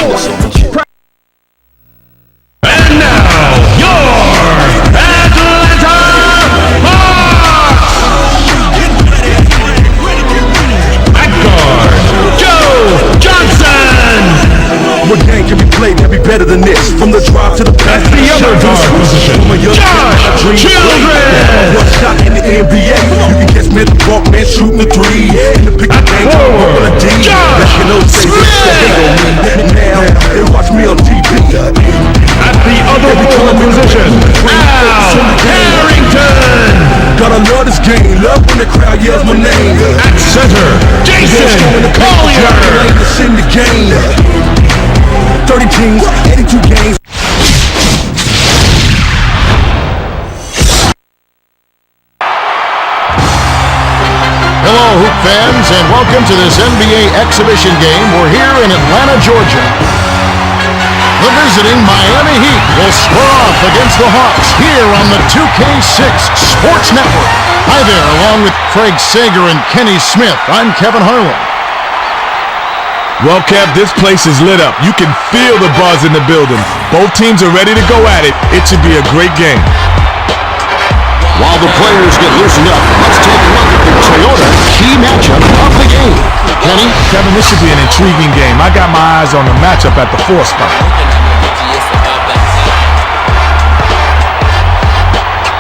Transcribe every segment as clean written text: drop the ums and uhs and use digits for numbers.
And now, your Atlanta Hawks! At guard, Joe Johnson! What game can be played that be better than this? From the drive to the pass. That's the other guard position, Josh Children! One shot in the NBA. You can catch me at the ball, man, shooting the three. In the pick of game, on a D. Josh Smith! Now, they watch me on TV. At the other forward position, Al Harrington! Gotta love this game, love when the crowd yells my name. At center, Jason Collier! It's in the game. 30 teams, 82 games. Hello, Hoop fans, and welcome to this NBA Exhibition game. We're here in Atlanta, Georgia. The visiting Miami Heat will square off against the Hawks here on the 2K6 Sports Network. Hi there, along with Craig Sager and Kenny Smith, I'm Kevin Harlan. Well, Kev, this place is lit up. You can feel the buzz in the building. Both teams are ready to go at it. It should be a great game. While the players get loosened up, let's take a look at the Toyota key matchup of the game. Kenny? Kevin, this should be an intriguing game. I got my eyes on the matchup at the 4 spot.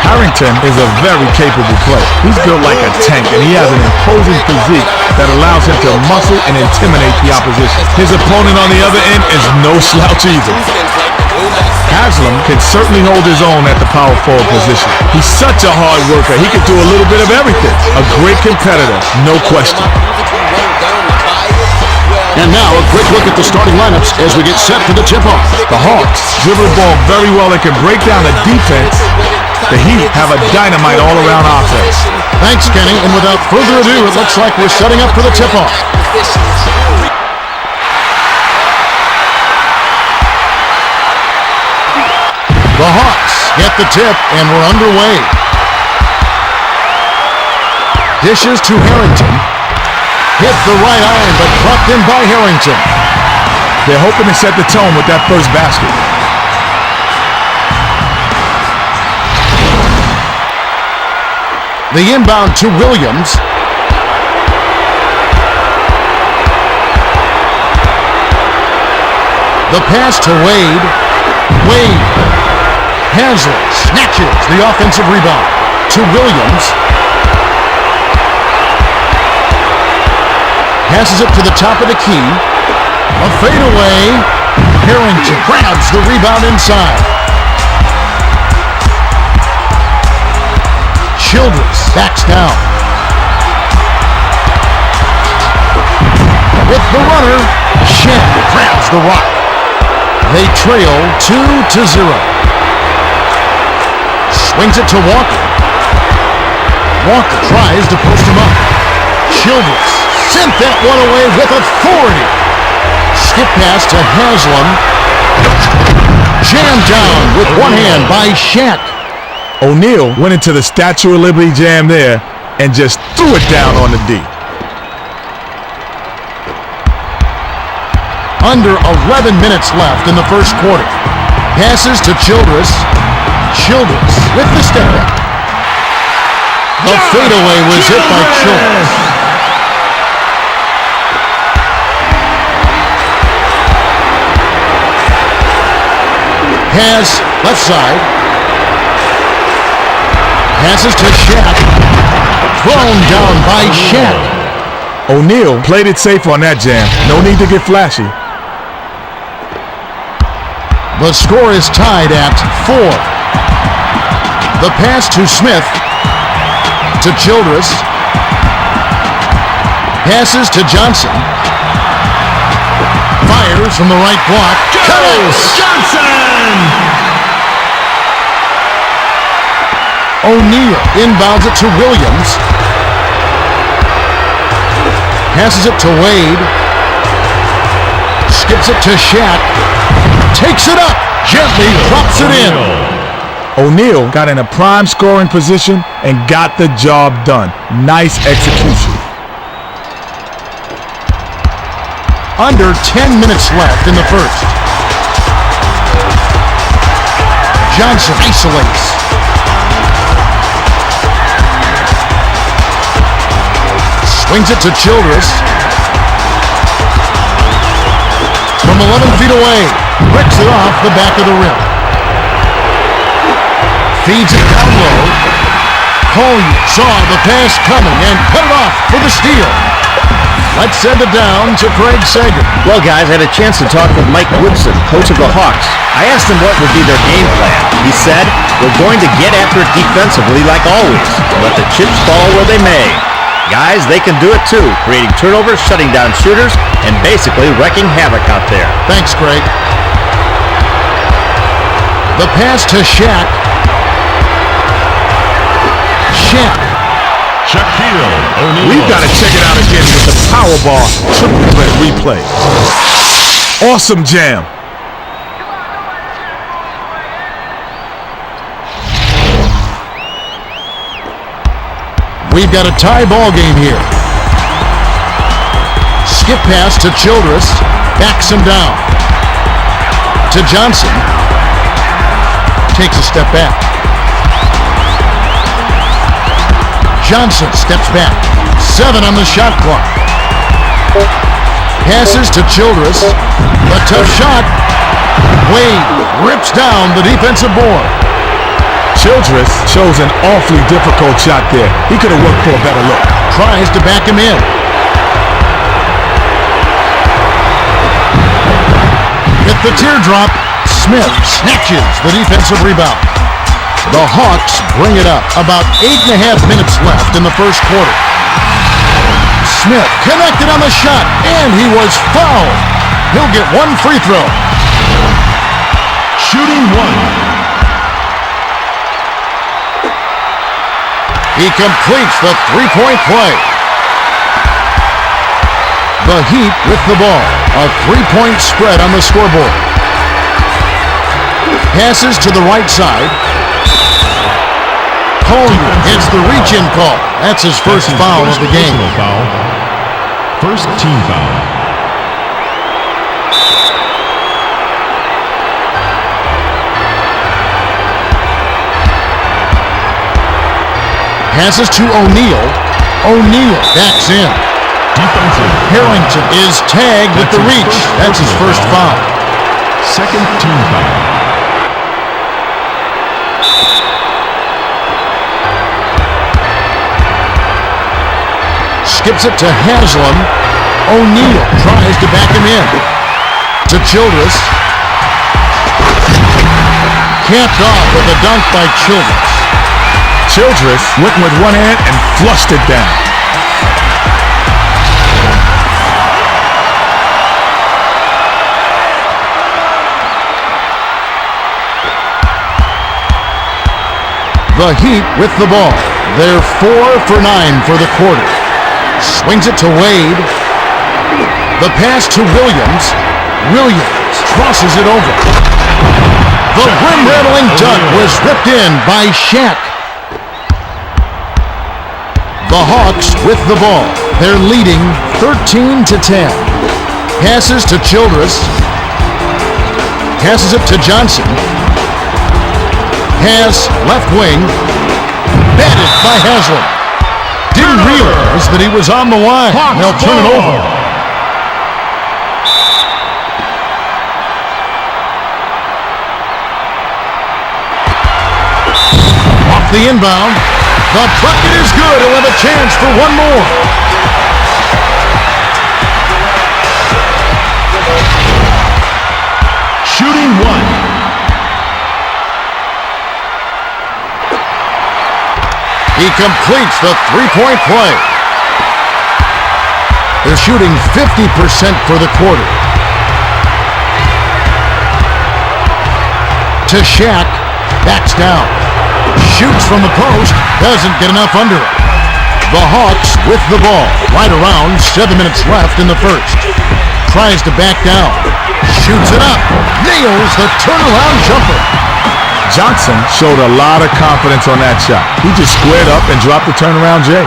Harrington is a very capable player. He's built like a tank, and he has an imposing physique that allows him to muscle and intimidate the opposition. His opponent on the other end is no slouch either. Haslam can certainly hold his own at the power forward position. He's such a hard worker. He can do a little bit of everything. A great competitor, no question. And now a quick look at the starting lineups as we get set for the tip-off. The Hawks dribble the ball very well. They can break down the defense. The Heat have a dynamite all-around offense. Thanks, Kenny. And without further ado, it looks like we're setting up for the tip-off. The Hawks get the tip, and we're underway. Dishes to Harrington. Hit the right iron, but dropped in by Harrington. They're hoping to set the tone with that first basket. The inbound to Williams. The pass to Wade. Wade. Haslam snatches the offensive rebound to Williams. Passes it to the top of the key. A fadeaway. Harrington grabs the rebound inside. Childress backs down. With the runner, Shen grabs the rock. They trail 2-0. Swings it to Walker. Walker tries to post him up. Childress sent that one away with authority. Skip pass to Haslam. Jammed down with one hand by Shaq. O'Neal went into the Statue of Liberty jam there and just threw it down on the D. Under 11 minutes left in the first quarter. Passes to Childress. Childress with the step back. The fadeaway was hit by Childress. Pass left side. Passes to Shaq. Thrown down by Shaq. O'Neal played it safe on that jam. No need to get flashy. The score is tied at 4. The pass to Smith. To Childress. Passes to Johnson. Fires from the right block. Johnson! O'Neal inbounds it to Williams. Passes it to Wade. Skips it to Shaq. Takes it up. Gently drops it in. O'Neal got in a prime scoring position and got the job done. Nice execution. Under 10 minutes left in the first. Johnson isolates. Swings it to Childress. From 11 feet away, breaks it off the back of the rim. Feeds it down low. Collier saw the pass coming and cut it off for the steal. Let's send it down to Craig Sager. Well, guys, I had a chance to talk with Mike Woodson, coach of the Hawks. I asked him what would be their game plan. He said, "We're going to get after it defensively like always. Let the chips fall where they may. Guys, they can do it too, creating turnovers, shutting down shooters, and basically wrecking havoc out there." Thanks, Craig. The pass to Shaq. Shaq. Shaquille O'Neal. We've got to check it out again with the Powerball triple threat replay. Awesome jam. We've got a tie ball game here. Skip pass to Childress. Backs him down. To Johnson. Takes a step back. Johnson steps back. 7 on the shot clock. Passes to Childress. A tough shot. Wade rips down the defensive board. Childress chose an awfully difficult shot there. He could have worked for a better look. Tries to back him in. With the teardrop, Smith snatches the defensive rebound. The Hawks bring it up. About 8.5 minutes left in the first quarter. Smith connected on the shot, and he was fouled. He'll get one free throw. Shooting one. He completes the three-point play. The Heat with the ball. A 3-point spread on the scoreboard. Passes to the right side. Collier gets the reach-in call. That's his first foul of the game. Foul. First team foul. Passes to O'Neal. O'Neal backs in. Defensive. Harrington is tagged with the reach. That's his first foul. Second team foul. Skips it to Haslam. O'Neal tries to back him in. To Childress. Capped off with a dunk by Childress. Childress went with one hand and flushed it down. The Heat with the ball. They're 4 for 9 for the quarter. Swings it to Wade. The pass to Williams. Williams crosses it over. The rim-rattling dunk was ripped in by Shaq. The Hawks with the ball. They're leading 13-10. Passes to Childress. Passes it to Johnson. Pass left wing. Batted by Haslam. Didn't realize that he was on the line. They'll turn it over. Off the inbound. The bucket is good. He'll have a chance for one more. Shooting one. He completes the three-point play. They're shooting 50% for the quarter. To Shaq, backs down. Shoots from the post, doesn't get enough under it. The Hawks with the ball. Right around 7 minutes left in the first. Tries to back down. Shoots it up. Nails the turnaround jumper. Johnson showed a lot of confidence on that shot. He just squared up and dropped the turnaround J.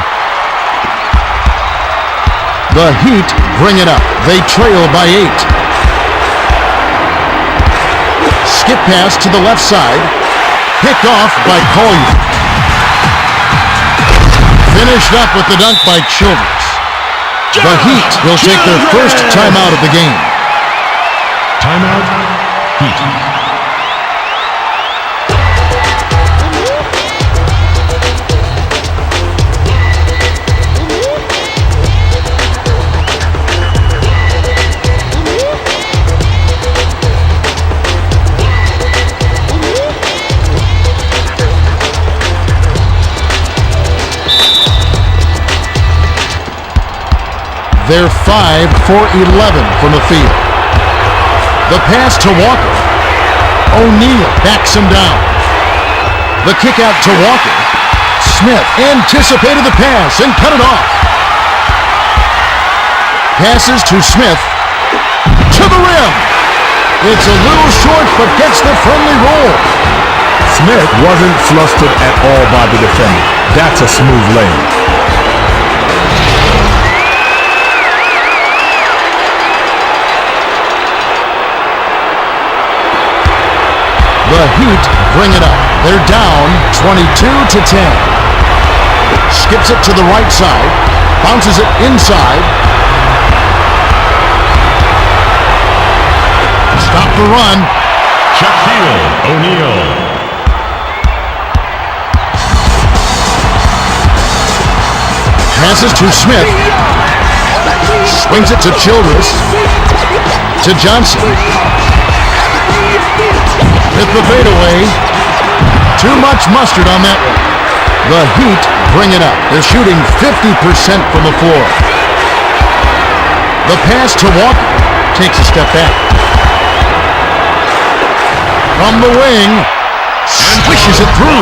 The Heat bring it up. They trail by 8. Skip pass to the left side. Picked off by Collier. Finished up with the dunk by Childress. The Heat will take their first timeout of the game. Timeout, Heat. They're 5 for 11 from the field. The pass to Walker. O'Neal backs him down. The kick out to Walker. Smith anticipated the pass and cut it off. Passes to Smith. To the rim. It's a little short, but gets the friendly roll. Smith wasn't flustered at all by the defender. That's a smooth layup. The Heat bring it up. They're down 22-10. Skips it to the right side. Bounces it inside. Stop the run. Shaquille O'Neal. Passes to Smith. Swings it to Childress. To Johnson. With the fadeaway. Too much mustard on that one. The Heat bring it up. They're shooting 50% from the floor. The pass to Walker. Takes a step back. From the wing. Swishes it through.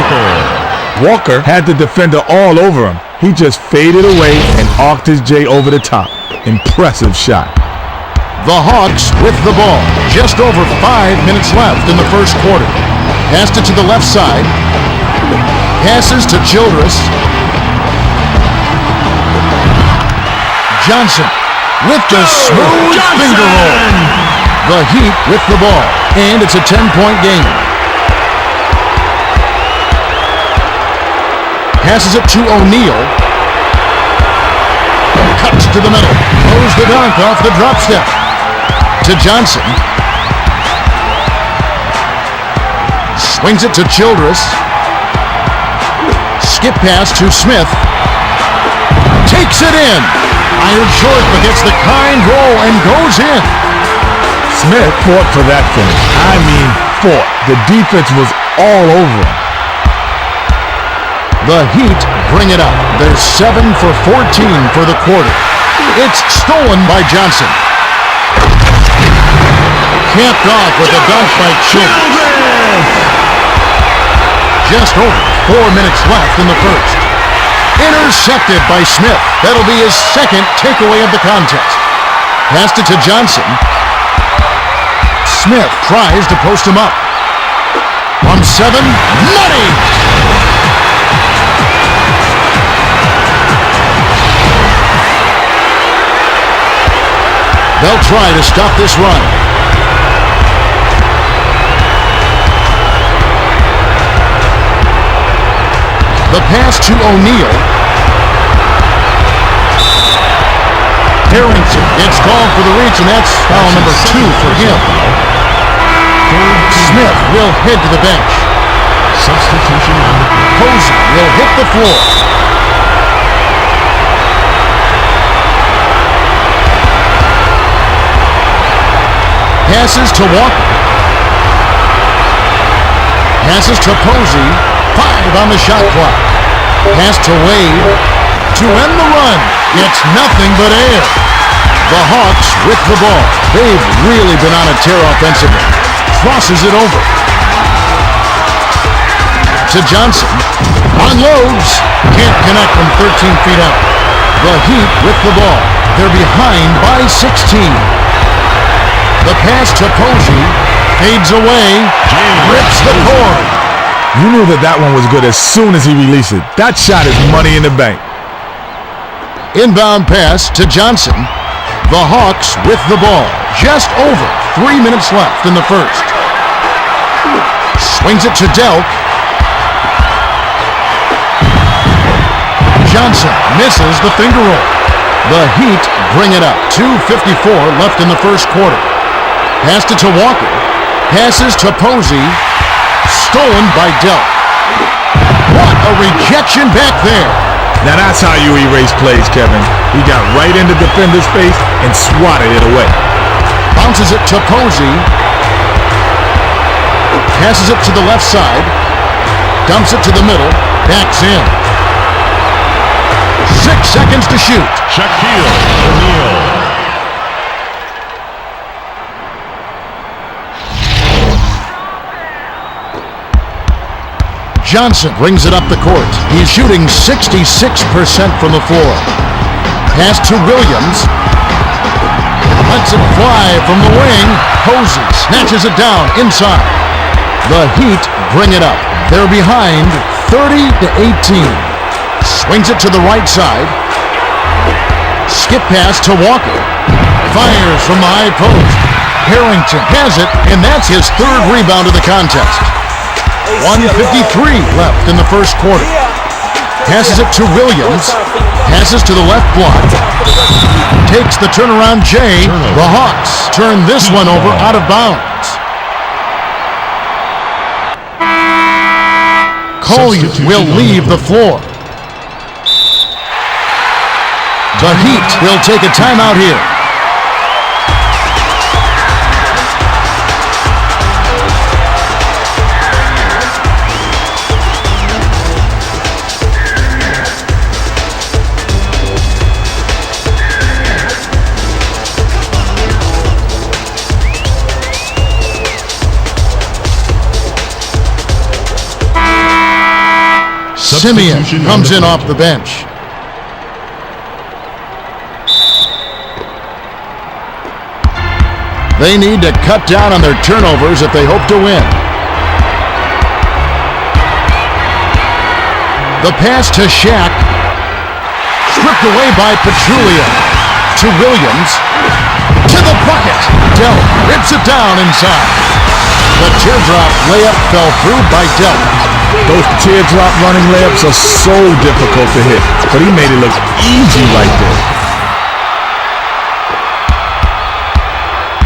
Walker had the defender all over him. He just faded away and arced his J over the top. Impressive shot. The Hawks with the ball. Just over 5 minutes left in the first quarter. Passed it to the left side. Passes to Childress. Johnson with the smooth finger roll. The Heat with the ball. And it's a 10-point game. Passes it to O'Neal. Cuts to the middle. Throws the dunk off the drop step. To Johnson. Swings it to Childress. Skip pass to Smith. Takes it in. Iron short, but gets the kind roll and goes in. Smith fought for that finish. I mean, fought. The defense was all over him. The Heat bring it up. They're 7 for 14 for the quarter. It's stolen by Johnson. Capped off with a dunk by Childress. Just over 4 minutes left in the first. Intercepted by Smith. That'll be his second takeaway of the contest. Passed it to Johnson. Smith tries to post him up. From 7, money! They'll try to stop this run. The pass to O'Neal. Harrington gets called for the reach, and that's foul number 2 for him. Smith will head to the bench. Substitution. Posey will hit the floor. Passes to Walker. Passes to Posey. 5 on the shot clock. Pass to Wade. To end the run. It's nothing but air. The Hawks with the ball. They've really been on a tear offensively. Crosses it over. To Johnson. Unloads. Can't connect from 13 feet out. The Heat with the ball. They're behind by 16. The pass to Posey. Fades away. Rips the cord. You knew that one was good as soon as he released it. That shot is money in the bank. Inbound pass to Johnson. The Hawks with the ball. Just over 3 minutes left in the first. Swings it to Delk. Johnson misses the finger roll. The Heat bring it up. 2:54 left in the first quarter. Passed it to Walker. Passes to Posey. Stolen by Delk. What a rejection back there. Now that's how you erase plays, Kevin. He got right into defender's face and swatted it away. Bounces it to Posey. Passes it to the left side. Dumps it to the middle. Backs in. 6 seconds to shoot. Shaquille O'Neal. Johnson brings it up the court. He's shooting 66% from the floor. Pass to Williams. Lets it fly from the wing. Posey snatches it down inside. The Heat bring it up. They're behind 30-18. Swings it to the right side. Skip pass to Walker. Fires from the high post. Harrington has it, and that's his third rebound of the contest. 1:53 left in the first quarter. Passes it to Williams. Passes to the left block. Takes the turnaround Jay. The Hawks turn this one over out of bounds. Collier will leave the floor. The Heat will take a timeout here. Simeon comes in off the bench. They need to cut down on their turnovers if they hope to win. The pass to Shaq. Stripped away by Petrulia. To Williams. To the bucket. Delk rips it down inside. The teardrop layup fell through by Delk. Those teardrop running layups are so difficult to hit, but he made it look easy right there.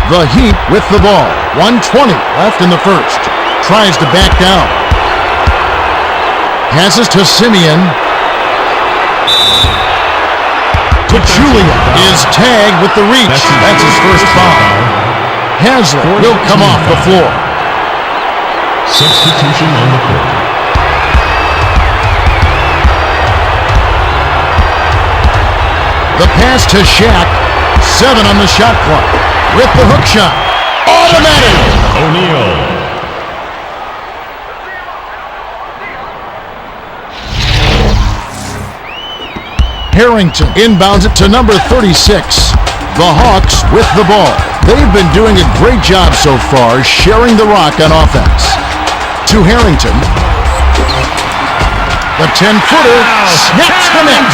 The Heat with the ball. 1:20 left in the first. Tries to back down. Passes to Simeon. Pachulia is tagged with the reach. That's his first foul. Haslett will come off the floor. Substitution on the court. The pass to Shaq. 7 on the shot clock. With the hook shot. Automatic. O'Neal. Harrington inbounds it to number 36. The Hawks with the ball. They've been doing a great job so far sharing the rock on offense. To Harrington. The 10-footer snaps the net.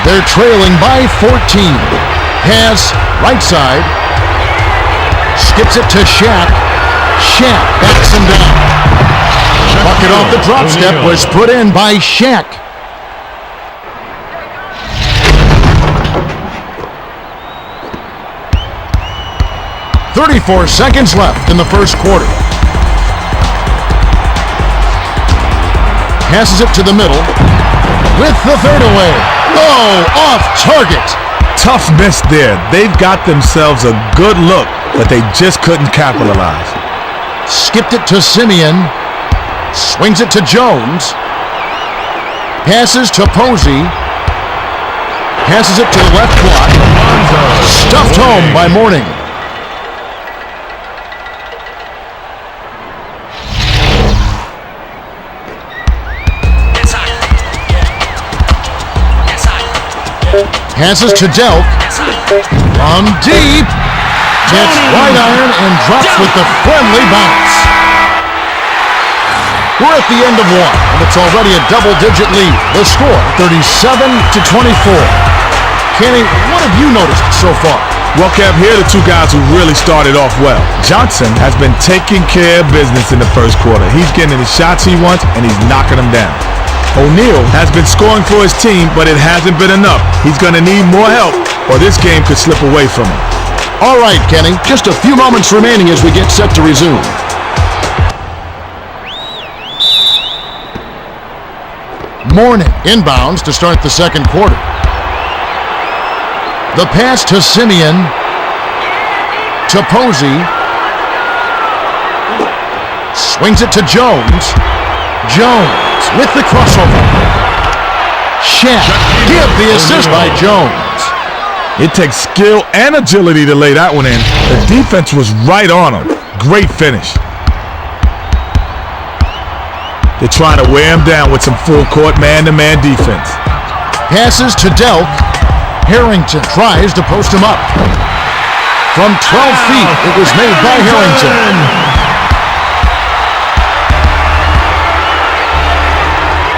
They're trailing by 14. Pass right side. Skips it to Shaq. Shaq backs him down. Bucket off the drop step was put in by Shaq. "34 seconds left in the first quarter. Passes it to the middle. With the fadeaway. Oh, off target. Tough miss there. They've got themselves a good look, but they just couldn't capitalize. Skipped it to Simeon. Swings it to Jones. Passes to Posey. Passes it to the left block. Stuffed home by Mourning. Passes to Delk. From deep. Gets right iron and drops with the friendly bounce. We're at the end of one. The It's already a double-digit lead. The score, 37-24. Kenny, what have you noticed so far? Well, Kev, here are the two guys who really started off well. Johnson has been taking care of business in the first quarter. He's getting the shots he wants, and he's knocking them down. O'Neal has been scoring for his team, but it hasn't been enough. He's going to need more help, or this game could slip away from him. All right, Kenny, just a few moments remaining as we get set to resume. Morning inbounds to start the second quarter. The pass to Simeon, to Posey, swings it to Jones. Jones with the crossover. Shank, give the assist by Jones. It takes skill and agility to lay that one in. The defense was right on him. Great finish. They're trying to wear him down with some full-court man-to-man defense. Passes to Delk. Harrington tries to post him up. From 12 feet, it was made by Harrington.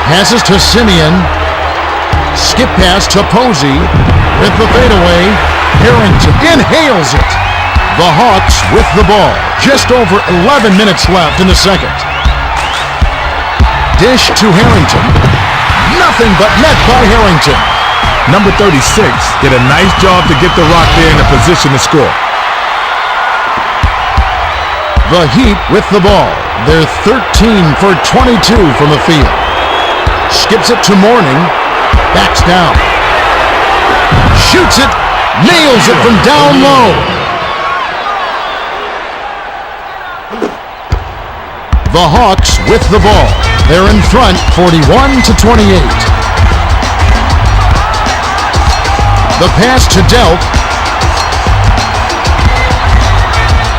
Passes to Simeon. Skip pass to Posey. With the fadeaway, Harrington inhales it. The Hawks with the ball. Just over 11 minutes left in the second. Dish to Harrington. Nothing but net by Harrington. Number 36 did a nice job to get the Rock there in a position to score. The Heat with the ball. They're 13 for 22 from the field. Skips it to Mourning. Backs down. Shoots it. Nails it from down low. The Hawks with the ball. They're in front 41-28. The pass to Delk.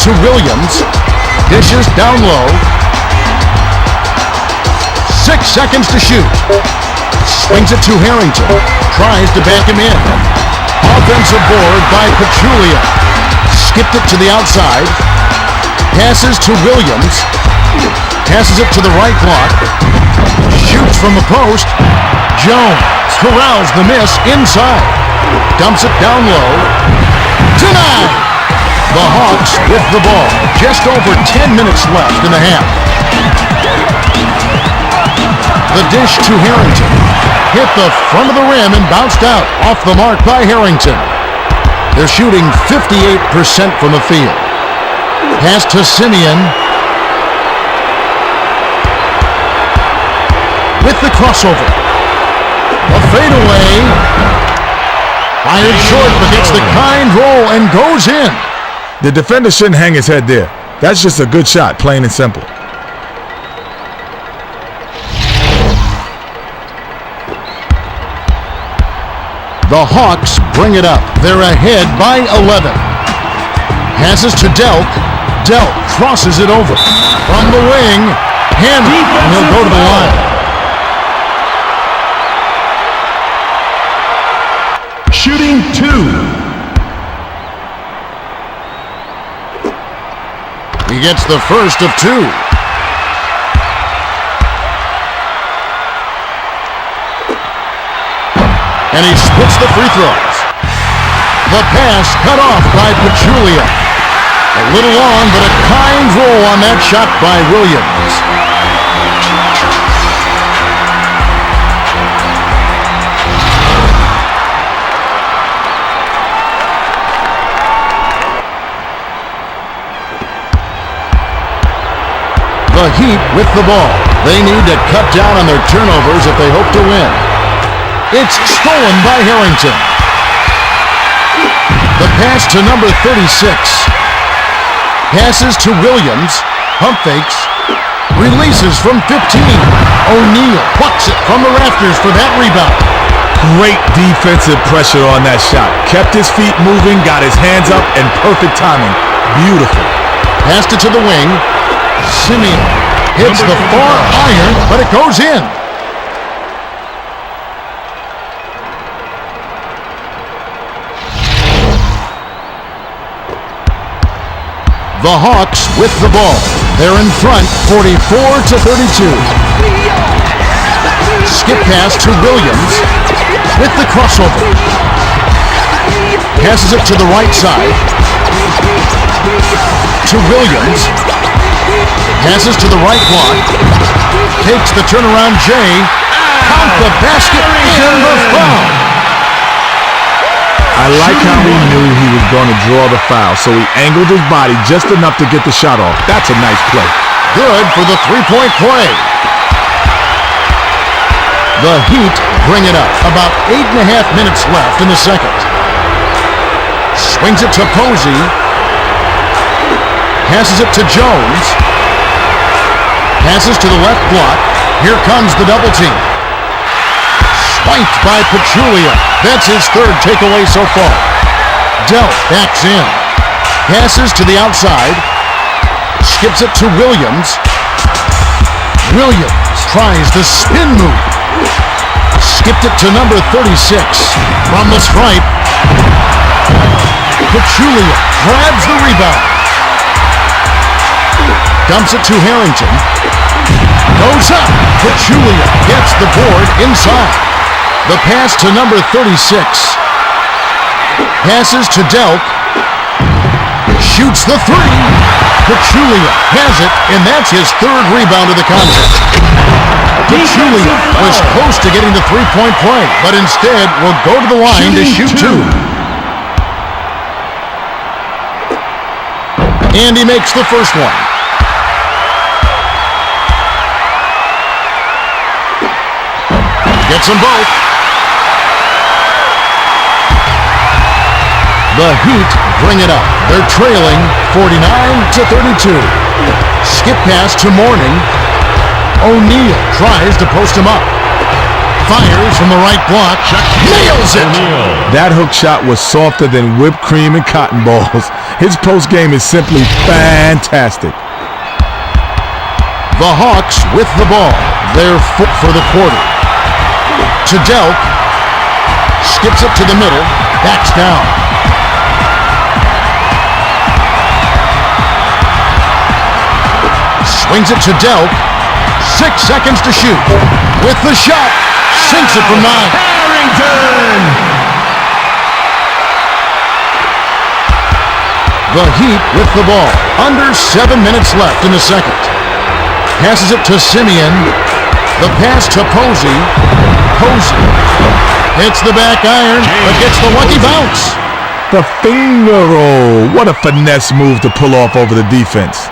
To Williams. Dishes down low. 6 seconds to shoot. Swings it to Harrington. Tries to back him in. Offensive board by Pachulia. Skipped it to the outside. Passes to Williams. Passes it to the right block. Shoots from the post. Jones corrals the miss inside. Dumps it down low. Denied! The Hawks with the ball. Just over 10 minutes left in the half. The dish to Harrington. Hit the front of the rim and bounced out. Off the mark by Harrington. They're shooting 58% from the field. Pass to Simeon. With the crossover. A fadeaway. Fired short, but gets the kind roll and goes in. The defender shouldn't hang his head there. That's just a good shot, plain and simple. The Hawks bring it up. They're ahead by 11. Passes to Delk. Delk crosses it over. From the wing, hammer, and he'll go to the line. Shooting 2. He gets the first of 2. And he splits the free throws. The pass cut off by Pachulia. A little long, but a kind roll on that shot by Williams. The Heat with the ball. They need to cut down on their turnovers if they hope to win. It's stolen by Harrington. The pass to number 36. Passes to Williams. Pump fakes. Releases from 15. O'Neal plucks it from the rafters for that rebound. Great defensive pressure on that shot. Kept his feet moving, got his hands up, and perfect timing. Beautiful. Passed it to the wing. Simeon hits the far iron, but it goes in. The Hawks with the ball. They're in front 44-32. Skip pass to Williams with the crossover. Passes it to the right side. To Williams. Passes to the right block. Takes the turnaround J. Count the basket and the foul. I like how he knew he was going to draw the foul, so he angled his body just enough to get the shot off. That's a nice play. Good for the three-point play. The Heat bring it up. About 8.5 minutes left in the second. Swings it to Posey. Passes it to Jones. Passes to the left block. Here comes the double team. Spiked by Pachulia. That's his third takeaway so far. Delp backs in. Passes to the outside. Skips it to Williams. Williams tries the spin move. Skipped it to number 36. From the stripe. Pachulia grabs the rebound. Dumps it to Harrington. Goes up. Pachulia gets the board inside. The pass to number 36. Passes to Delp. Shoots the three. Pachulia has it, and that's his third rebound of the contest. Pachulia was close to getting the three-point play, but instead will go to the line to shoot two. And he makes the first one. Gets them both. The Heat bring it up. They're trailing 49-32. Skip pass to Mourning. O'Neal tries to post him up. Fires from the right block. Nails it! That hook shot was softer than whipped cream and cotton balls. His post game is simply fantastic. The Hawks with the ball. They're for the quarter. To Delp. Skips it to the middle. Backs down. Swings it to Delp. 6 seconds to shoot. With the shot. Sinks it from 9. Harrington! The Heat with the ball. Under 7 minutes left in the second. Passes it to Simeon. The pass to Posey. Posey hits the back iron, but gets the lucky bounce. The finger roll. What a finesse move to pull off over the defense.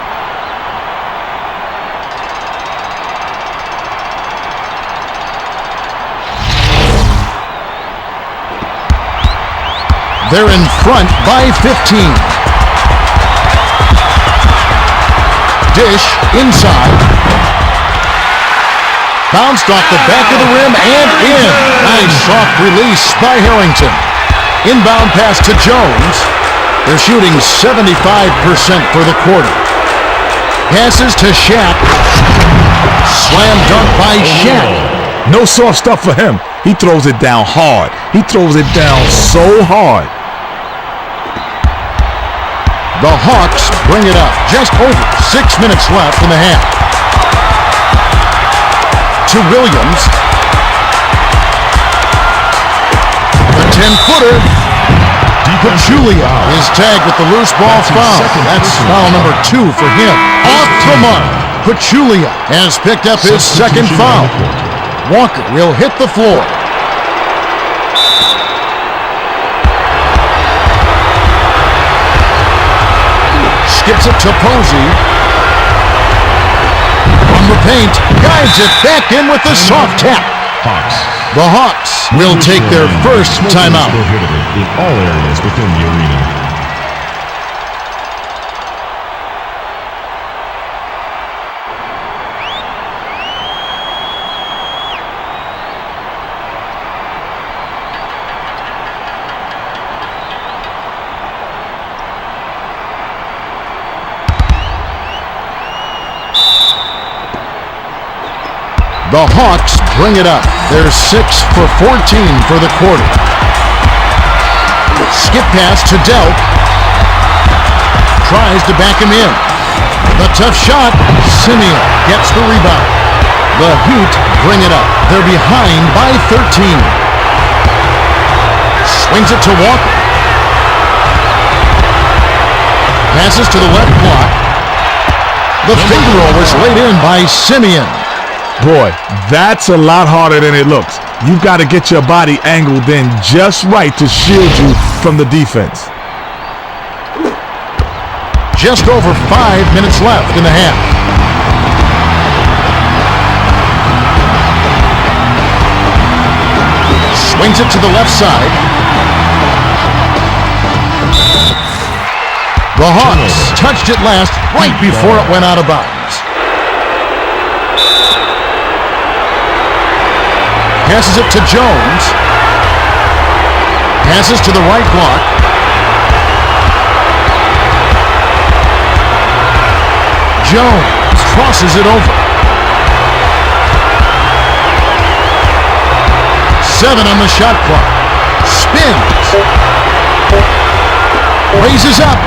They're in front by 15. Dish inside. Bounced off the back of the rim and in. Nice soft release by Harrington. Inbound pass to Jones. They're shooting 75% for the quarter. Passes to Shaq. Slam dunk by Shaq. No soft stuff for him. He throws it down hard. He throws it down so hard. The Hawks bring it up. Just over 6 minutes left in the half. To Williams. The 10-footer. Pachulia is tagged with the loose ball foul. That's foul number 2 for him. Off the mark. Pachulia has picked up his second foul. Walker will hit the floor. Skips it to Posey. From the paint, guides it back in with the soft tap. The Hawks will take their first timeout. Prohibited in all areas within the arena. The Hawks bring it up. They're 6 for 14 for the quarter. Skip pass to Delp. Tries to back him in. The tough shot. Simeon gets the rebound. The Heat bring it up. They're behind by 13. Swings it to Walker. Passes to the left block. The finger roll was laid in by Simeon. Boy, that's a lot harder than it looks. You've got to get your body angled in just right to shield you from the defense. Just over 5 minutes left in the half. Swings it to the left side. The Hawks touched it last right before it went out of bounds. Passes it to Jones. Passes to the right block. Jones crosses it over. 7 on the shot clock. Spins. Raises up.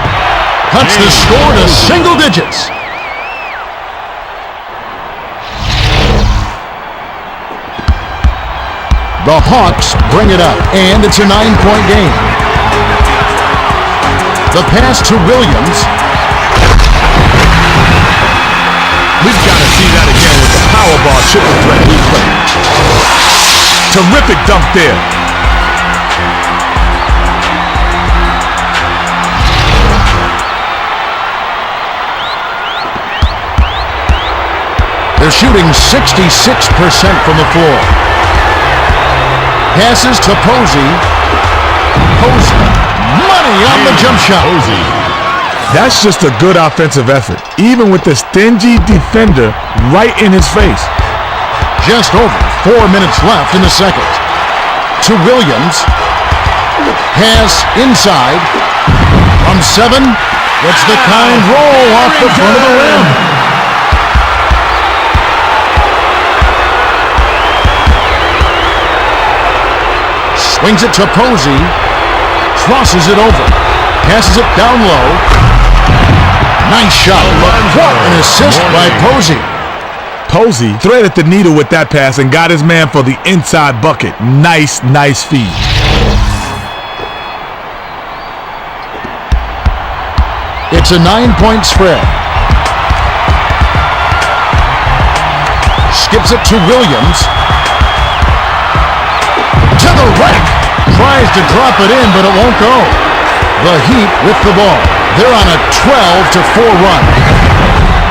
Cuts the score to single digits. The Hawks bring it up, and it's a 9-point game. The pass to Williams. We've got to see that again with the Powerball triple threat replay. Terrific dunk there. They're shooting 66% from the floor. Passes to Posey. Posey. Money on the jump shot. That's just a good offensive effort, even with the stingy defender right in his face. Just over 4 minutes left in the second. To Williams. Pass inside. From 7. Gets the kind roll off the front of the rim. Swings it to Posey. Crosses it over. Passes it down low. Nice shot. What an assist by Posey. Posey threaded the needle with that pass and got his man for the inside bucket. Nice feed. It's a 9-point spread. Skips it to Williams. To the rack. Tries to drop it in, but it won't go. The Heat with the ball. They're on a 12-4 run.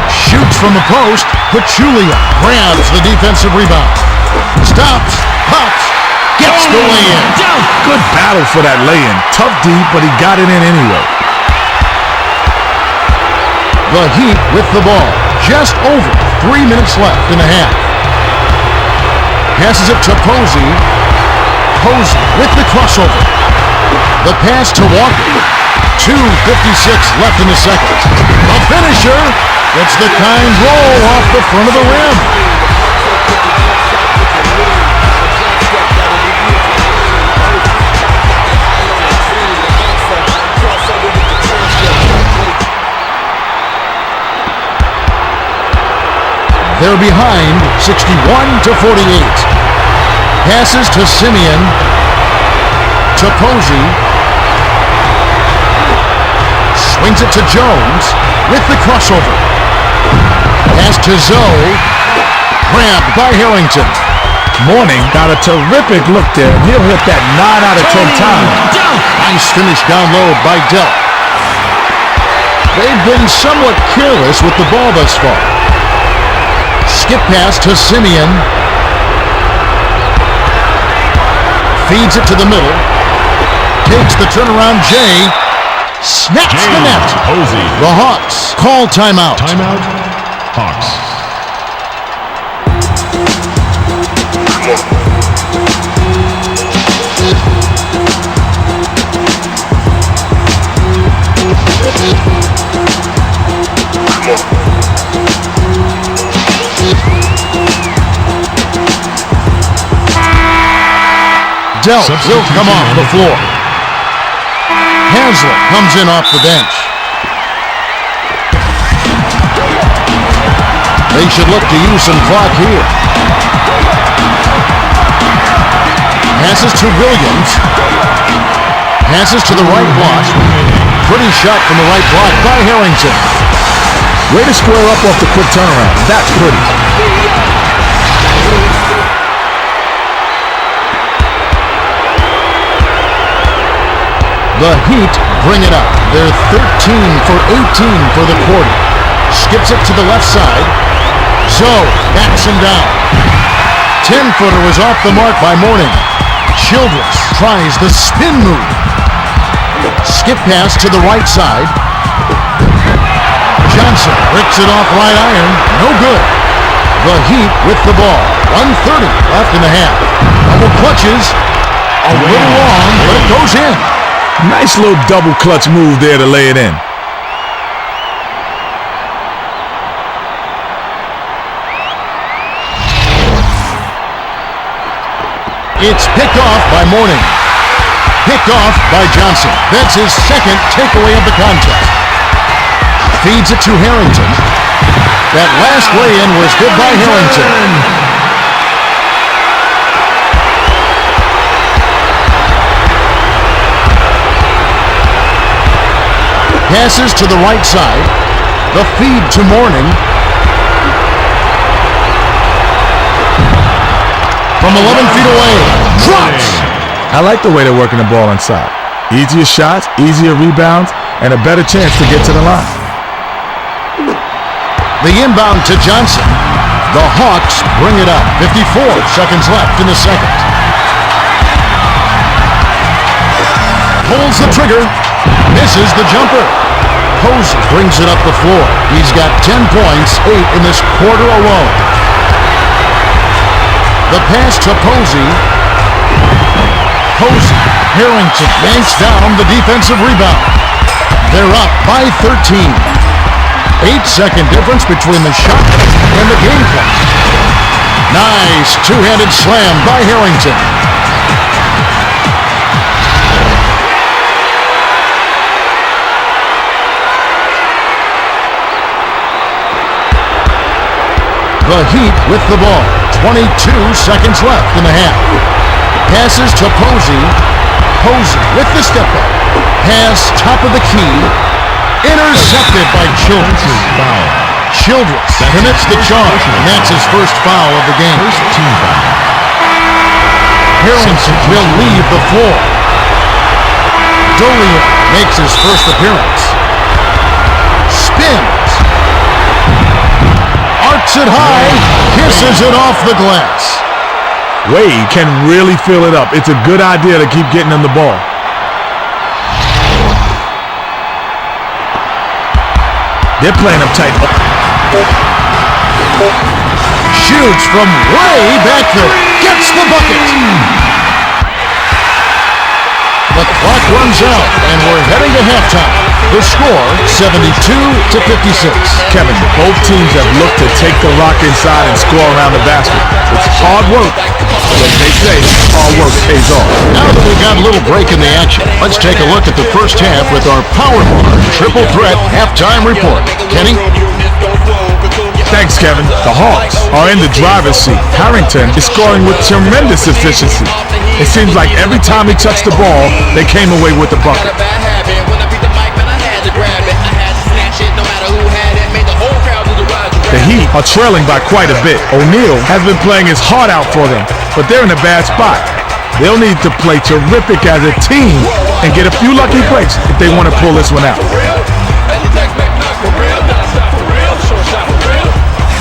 Shoots from the post. Pachulia grabs the defensive rebound. Stops. Pops. Gets the lay-in. Good battle for that lay-in. Tough D, but he got it in anyway. The Heat with the ball. Just over 3 minutes left in the half. Passes it to Posey. Posey with the crossover. The pass to Walker. 2:56 left in the second. The finisher gets the kind roll off the front of the rim. They're behind 61-48. Passes to Simeon. To Posey. Swings it to Jones with the crossover. Pass to Zoe. Grabbed by Harrington. Mourning got a terrific look there. He'll hit that 9 out of 10 times. Nice finish down low by Dell. They've been somewhat careless with the ball thus far. Skip pass to Simeon. Feeds it to the middle. Takes the turnaround Jay. Snaps the net. Posey. The Hawks call timeout. Timeout. Hawks. Dell will come off the floor. Haslett comes in off the bench. They should look to use some clock here. Passes to Williams. Passes to the right block. Pretty shot from the right block by Harrington. Way to square up off the quick turnaround. That's pretty. The Heat bring it up. They're 13 for 18 for the quarter. Skips it to the left side. Zoe backs him down. 10-footer was off the mark by Mourning. Childress tries the spin move. Skip pass to the right side. Johnson ricks it off right iron. No good. The Heat with the ball. 1:30 left in the half. Double clutches. A little long, but it goes in. Nice little double clutch move there to lay it in. It's picked off by Mourning. Picked off by Johnson. That's his second takeaway of the contest. Feeds it to Harrington. That last lay-in was good by Harrington. Passes to the right side. The feed to Mourning. From 11 feet away. Drops! I like the way they're working the ball inside. Easier shots, easier rebounds, and a better chance to get to the line. The inbound to Johnson. The Hawks bring it up. 54 seconds left in the second. Pulls the trigger. Misses the jumper. Posey brings it up the floor. He's got 10 points, 8 in this quarter alone. The pass to Posey. Posey. Harrington yanks down the defensive rebound. They're up by 13. 8-second difference between the shot and the game clock. Nice two-handed slam by Harrington. The Heat with the ball. 22 seconds left in the half. Passes to Posey. Posey with the step back. Pass top of the key. Intercepted by Childress. Childress commits the charge, and that's his first foul of the game. Harrington will leave the floor. Dolia makes his first appearance. Spins. Arcs it high. Kisses it off the glass. Wade can really fill it up. It's a good idea to keep getting him the ball. They're playing up tight. Shoots from way back there. Gets the bucket. The clock runs out, and we're heading to halftime. The score, 72-56. Kevin, both teams have looked to take the rock inside and score around the basket. It's hard work, but as they say, hard work pays off. Now that we've got a little break in the action, let's take a look at the first half with our Power Bar Triple Threat Halftime Report. Kenny? Thanks, Kevin. The Hawks are in the driver's seat. Harrington is scoring with tremendous efficiency. It seems like every time he touched the ball, they came away with the bucket. The Heat are trailing by quite a bit. O'Neal has been playing his heart out for them, but they're in a bad spot. They'll need to play terrific as a team and get a few lucky breaks if they want to pull this one out.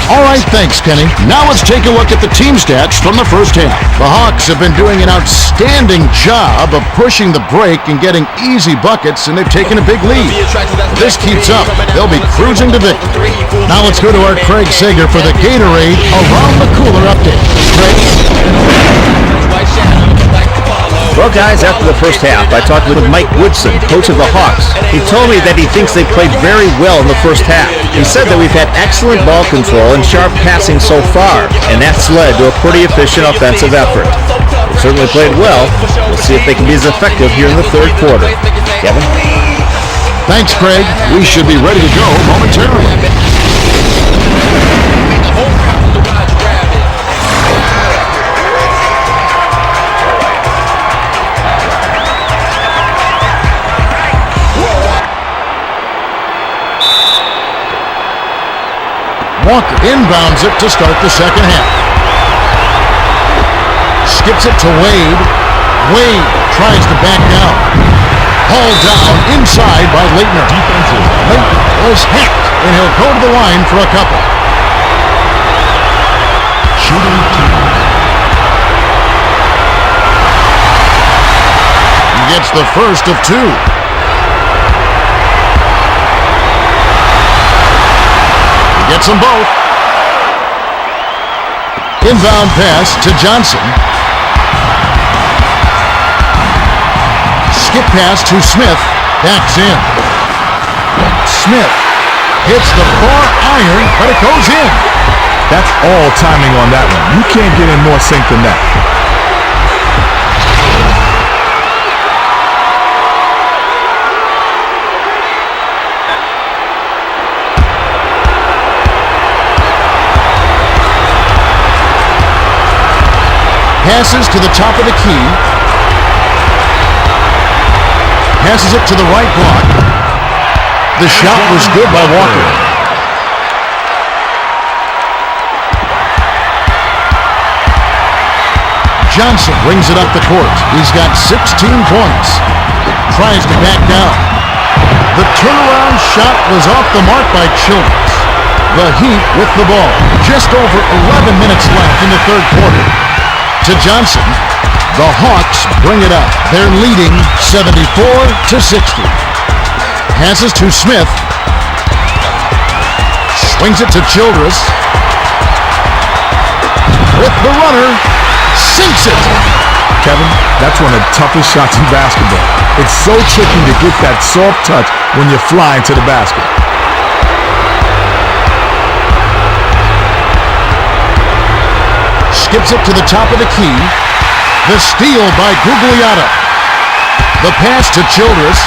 All right, thanks, Kenny. Now let's take a look at the team stats from the first half. The Hawks have been doing an outstanding job of pushing the break and getting easy buckets, and they've taken a big lead. If this keeps up, they'll be cruising to victory. Now let's go to our Craig Sager for the Gatorade Around the Cooler update. Craig? Well, guys, after the first half, I talked with Mike Woodson, coach of the Hawks. He told me that he thinks they played very well in the first half. He said that we've had excellent ball control and sharp passing so far, and that's led to a pretty efficient offensive effort. They certainly played well. We'll see if they can be as effective here in the third quarter. Kevin? Thanks, Craig. We should be ready to go momentarily. Walker inbounds it to start the second half. Skips it to Wade. Wade tries to back down. Hauled down inside by Leitner. Leitner was hacked, and he'll go to the line for a couple. Shooting two. He gets the first of two. He gets them both. Inbound pass to Johnson. Skip pass to Smith. Backs in. Smith hits the far iron, but it goes in. That's all timing on that one. You can't get in more sync than that. Passes to the top of the key. Passes it to the right block. The shot was good by Walker. Johnson brings it up the court. He's got 16 points. Tries to back down. The turnaround shot was off the mark by Childress. The Heat with the ball. Just over 11 minutes left in the third quarter. To Johnson. The Hawks bring it up. They're leading 74-60. Passes to Smith. Swings it to Childress. With the runner. Sinks it. Kevin, that's one of the toughest shots in basketball. It's so tricky to get that soft touch when you're flying to the basket. Skips it to the top of the key. The steal by Gugliotta. The pass to Childress.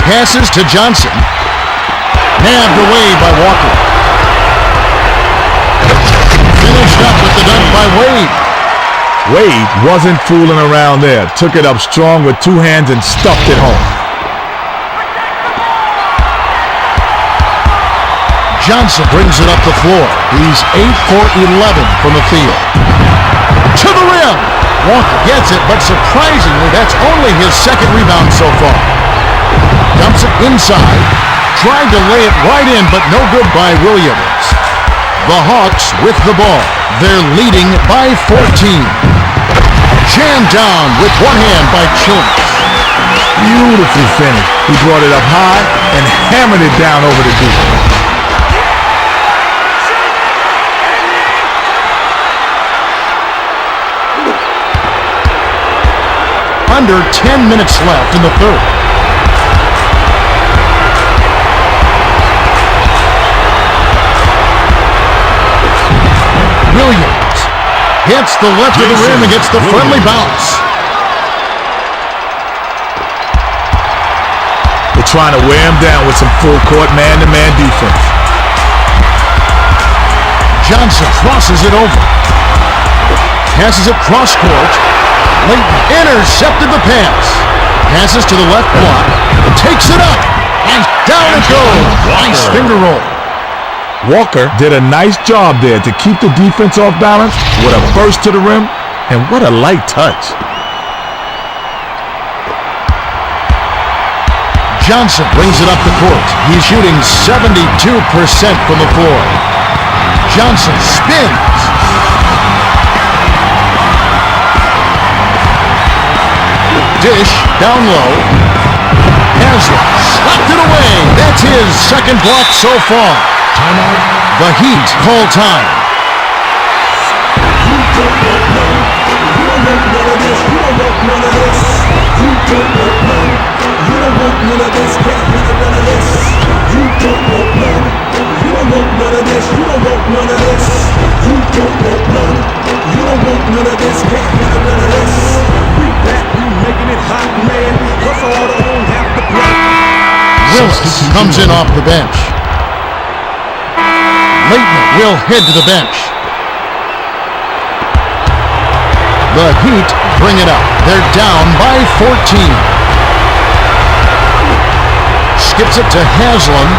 Passes to Johnson. Nabbed away by Walker. Finished up with the dunk by Wade. Wade wasn't fooling around there. Took it up strong with two hands and stuffed it home. Johnson brings it up the floor. He's 8 for 11 from the field. To the rim. Walker gets it, but surprisingly, that's only his second rebound so far. Dumps it inside. Tried to lay it right in, but no good by Williams. The Hawks with the ball. They're leading by 14. Jammed down with one hand by Childress. Beautiful finish. He brought it up high and hammered it down over the defense. Under 10 minutes left in the third. Williams hits the left of the rim and gets the friendly bounce. They're trying to wear him down with some full court man-to-man defense. Johnson crosses it over. Passes it cross court. Leighton intercepted the pass. Passes to the left block. Takes it up. And down it goes. Nice finger roll. Walker did a nice job there to keep the defense off balance with a burst to the rim. And what a light touch. Johnson brings it up the court. He's shooting 72% from the floor. Johnson spins. Dish down low. Haslam slapped it away. That's his second block so far. Timeout. The Heat call time. Willis comes in off the bench. Leighton will head to the bench. The Heat bring it up. They're down by 14. skips it to Haslam.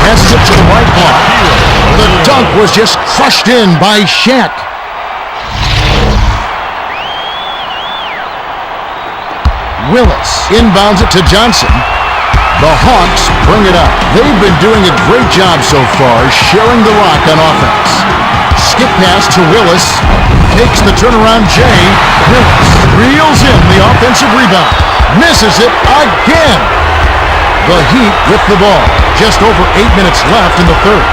Passes it to the right block. The dunk was just crushed in by Shaq. Willis inbounds it to Johnson. The Hawks bring it up. They've been doing a great job so far, sharing the rock on offense. Skip pass to Willis. Takes the turnaround Jay. Willis reels in the offensive rebound. Misses it again. The Heat with the ball. Just over 8 minutes left in the third.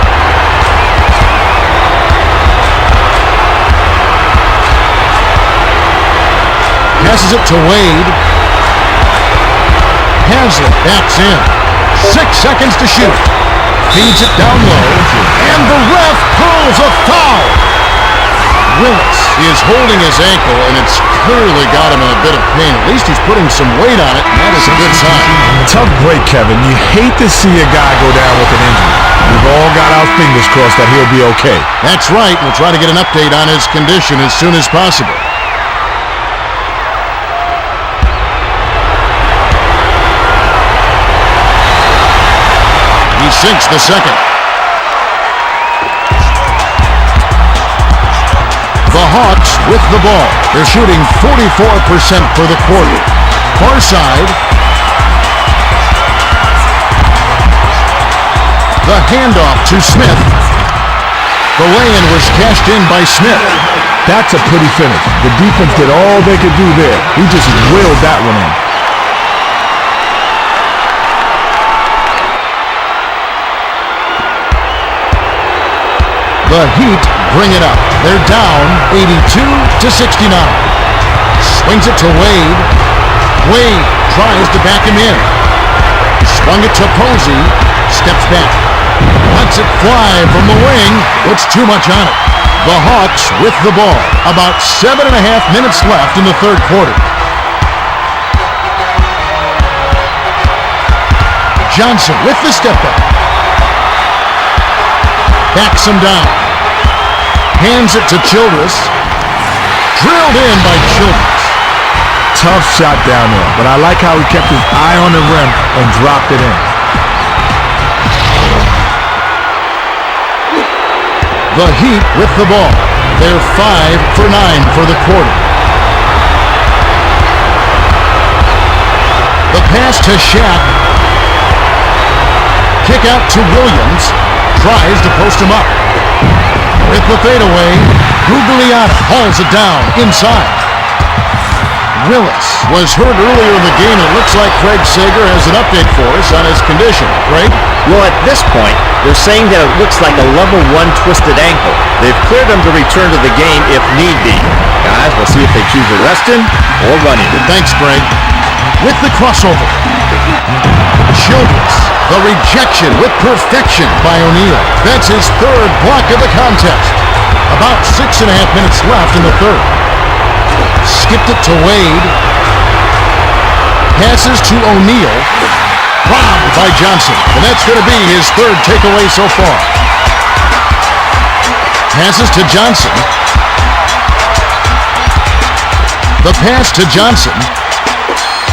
Passes it to Wade. Haslam backs in. 6 seconds to shoot. Feeds it down low. And the ref calls a foul. Willis is holding his ankle, and it's clearly got him in a bit of pain. At least he's putting some weight on it, and that is a good sign. Tough break, Kevin. You hate to see a guy go down with an injury. We've all got our fingers crossed that he'll be okay. That's right. We'll try to get an update on his condition as soon as possible. He sinks the second. The Hawks with the ball. They're shooting 44% for the quarter. Far side. The handoff to Smith. The lay-in was cashed in by Smith. That's a pretty finish. The defense did all they could do there. He just willed that one in. The Heat bring it up. They're down 82-69. Swings it to Wade. Wade tries to back him in. Swung it to Posey. Steps back. Lets it fly from the wing. Puts too much on it. The Hawks with the ball. About 7.5 minutes left in the third quarter. Johnson with the step back. Backs him down. Hands it to Childress. Drilled in by Childress. Tough shot down there, but I like how he kept his eye on the rim and dropped it in. The Heat with the ball. They're 5 for 9 for the quarter. The pass to Shaq. Kick out to Williams. Tries to post him up. With the fadeaway, Gugliotta hauls it down inside. Willis was hurt earlier in the game, and it looks like Craig Sager has an update for us on his condition. Craig? Well, at this point, they're saying that it looks like a level 1 twisted ankle. They've cleared him to return to the game if need be. Guys, we'll see if they choose to rest him or run him. Thanks, Craig. With the crossover. Childress. The rejection with perfection by O'Neal. That's his third block of the contest. About 6.5 minutes left in the third. Skipped it to Wade. Passes to O'Neal. Robbed by Johnson. And that's going to be his third takeaway so far. Passes to Johnson. The pass to Johnson.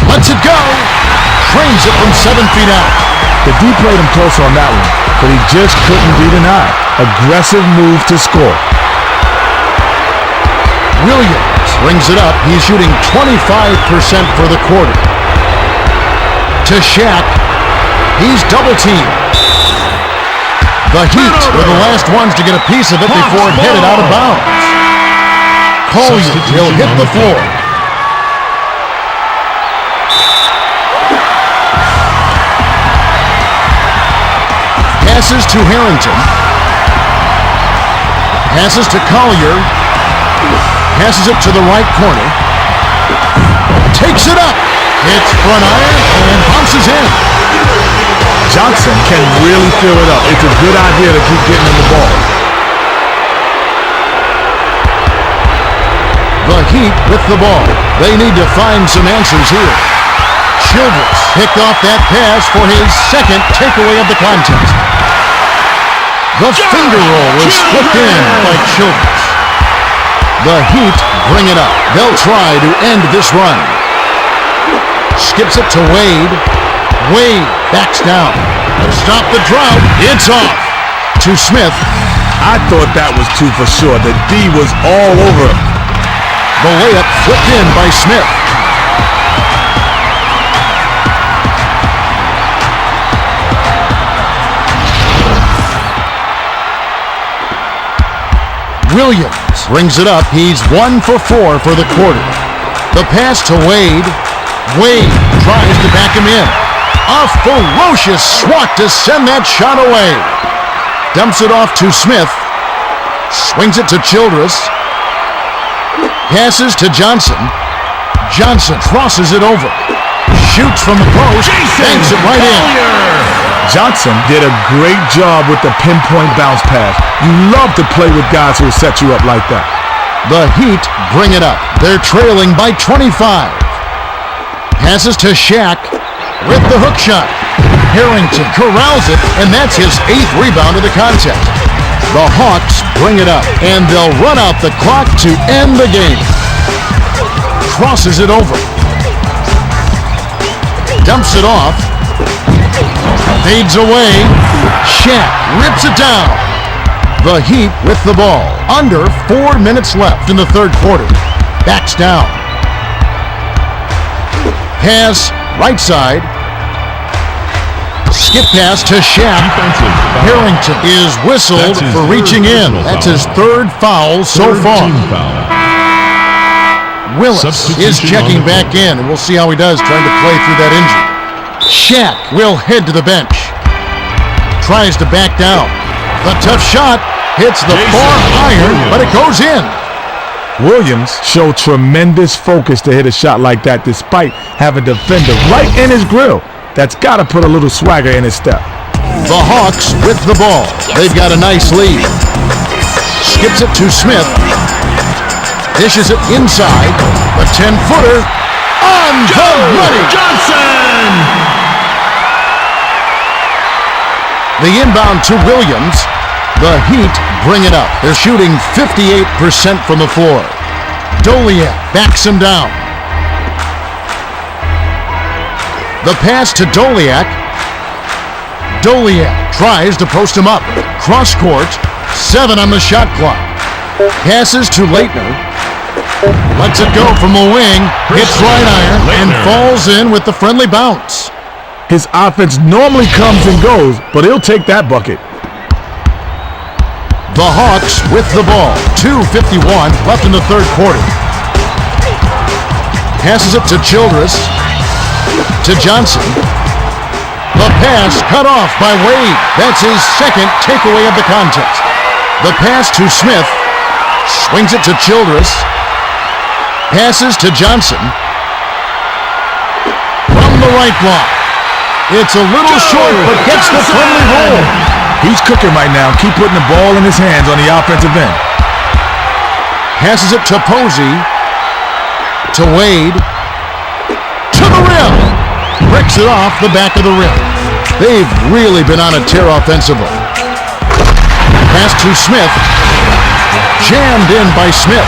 Lets it go. Frames it from 7 feet out. The D played him close on that one, but he just couldn't be denied. Aggressive move to score. Williams brings it up. He's shooting 25% for the quarter. To Shaq. He's double teamed. The Heat were the last ones to get a piece of it before it headed out of bounds. Collier will hit the floor. Passes to Harrington. Passes to Collier. Passes it to the right corner. Takes it up. Hits front iron and bounces in. Johnson can really fill it up. It's a good idea to keep getting him the ball. The Heat with the ball. They need to find some answers here. Childress picked off that pass for his second takeaway of the contest. The finger roll was flipped in by Childress. The Heat bring it up. They'll try to end this run. Skips it to Wade. Wade backs down. To stop the drought, it's off. To Smith. I thought that was two for sure. The D was all over him. The layup flipped in by Smith. Williams brings it up. He's 1 for 4 for the quarter. The pass to Wade. Wade tries to back him in. A ferocious swat to send that shot away. Dumps it off to Smith. Swings it to Childress. Passes to Johnson. Johnson crosses it over. Shoots from the post. Banks it right in. Johnson did a great job with the pinpoint bounce pass. You love to play with guys who will set you up like that. The Heat bring it up. They're trailing by 25. Passes to Shaq with the hook shot. Harrington corrals it, and that's his 8th rebound of the contest. The Hawks bring it up, and they'll run out the clock to end the game. Crosses it over. Dumps it off. Fades away. Shaq rips it down. The Heat with the ball. Under 4 minutes left in the third quarter. Backs down. Pass right side. Skip pass to Shaq. Harrington is whistled for reaching in. That's his 3rd foul so far. Willis is checking back in, and we'll see how he does trying to play through that injury. Shaq will head to the bench. Tries to back down. The tough shot hits the far iron, but it goes in. Williams showed tremendous focus to hit a shot like that despite having a defender right in his grill. That's got to put a little swagger in his step. The Hawks with the ball. They've got a nice lead. Skips it to Smith. Dishes it inside. The 10-footer on the money. Johnson! The inbound to Williams. The Heat bring it up. They're shooting 58% from the floor. Doliak backs him down. The pass to Doliak. Doliak tries to post him up. Cross court. 7 on the shot clock. Passes to Leitner. Lets it go from the wing. Hits right iron and falls in with the friendly bounce. His offense normally comes and goes, but he'll take that bucket. The Hawks with the ball. 2:51 left in the third quarter. Passes it to Childress. To Johnson. The pass cut off by Wade. That's his 2nd takeaway of the contest. The pass to Smith. Swings it to Childress. Passes to Johnson. From the right block. It's a little short, but gets the friendly roll. He's cooking right now. Keep putting the ball in his hands on the offensive end. Passes it to Posey. To Wade. To the rim. Bricks it off the back of the rim. They've really been on a tear offensively. Pass to Smith. Jammed in by Smith.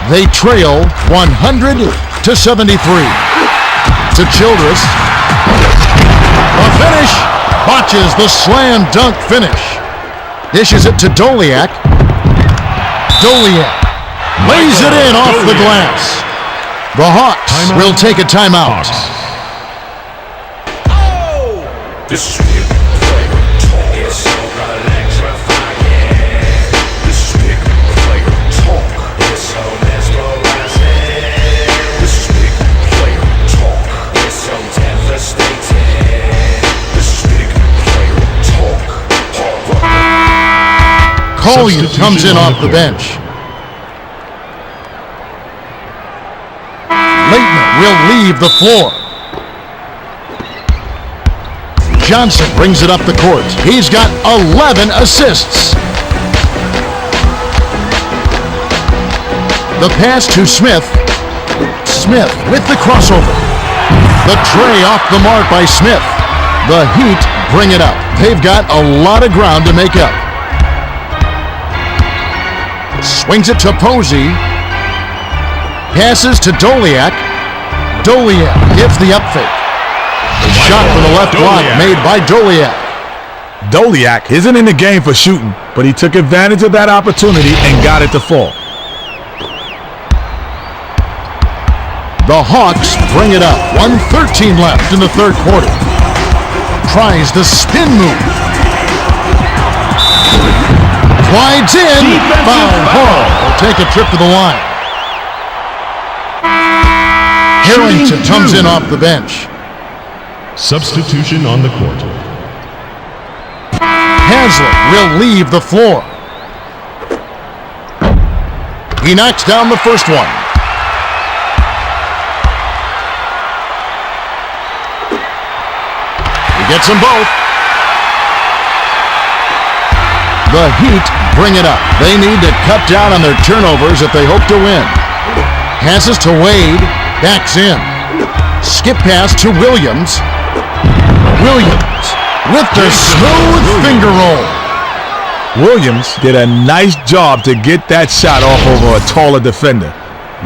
They trail 100-73. To Childress. The finish. Botches the slam dunk finish. Dishes it to Doliak. Doliak lays it in off the glass. The Hawks will take a timeout. This is Collier comes in off the bench. Leitner will leave the floor. Johnson brings it up the court. He's got 11 assists. The pass to Smith. Smith with the crossover. The tray off the mark by Smith. The Heat bring it up. They've got a lot of ground to make up. Swings it to Posey. Passes to Doliak. Doliak gives the up fake. A shot from the left block made by Doliak. Doliak isn't in the game for shooting, but he took advantage of that opportunity and got it to fall. The Hawks bring it up. 1:13 left in the third quarter. Tries the spin move. Glides in. Foul ball. Will take a trip to the line. Harrington comes in off the bench. Substitution on the court. Haslett will leave the floor. He knocks down the first one. He gets them both. The Heat bring it up. They need to cut down on their turnovers if they hope to win. Passes to Wade. Backs in. Skip pass to Williams. Williams with the smooth finger roll. Williams did a nice job to get that shot off over a taller defender.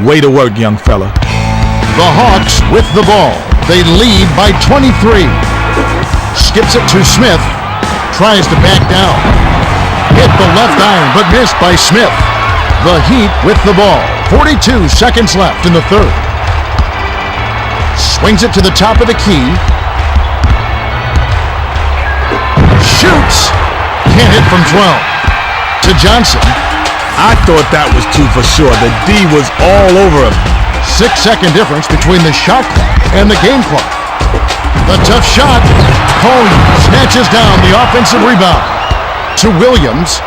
Way to work, young fella. The Hawks with the ball. They lead by 23. Skips it to Smith. Tries to back down. Hit the left iron, but missed by Smith. The Heat with the ball. 42 seconds left in the third. Swings it to the top of the key. Shoots. Can't hit from 12. To Johnson. I thought that was two for sure. The D was all over him. 6-second difference between the shot clock and the game clock. The tough shot. Cohen snatches down the offensive rebound. To Williams.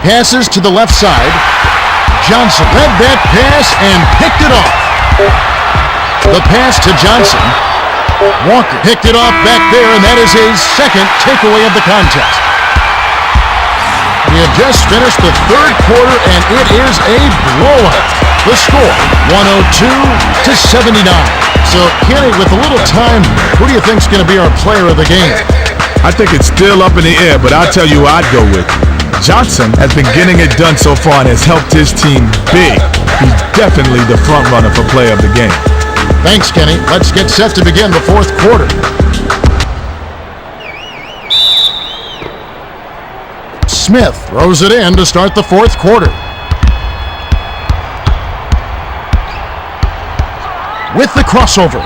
Passes to the left side. Johnson read that pass and picked it off. The pass to Johnson. Walker picked it off back there, and that is his second takeaway of the contest. We have just finished the third quarter, and it is a blowout. The score, 102-79. So, Kenny, with a little time, who do you think is going to be our player of the game? I think it's still up in the air, but I'll tell you who I'd go with. Johnson has been getting it done so far and has helped his team big. He's definitely the front runner for player of the game. Thanks, Kenny. Let's get set to begin the fourth quarter. Smith throws it in to start the fourth quarter. With the crossover.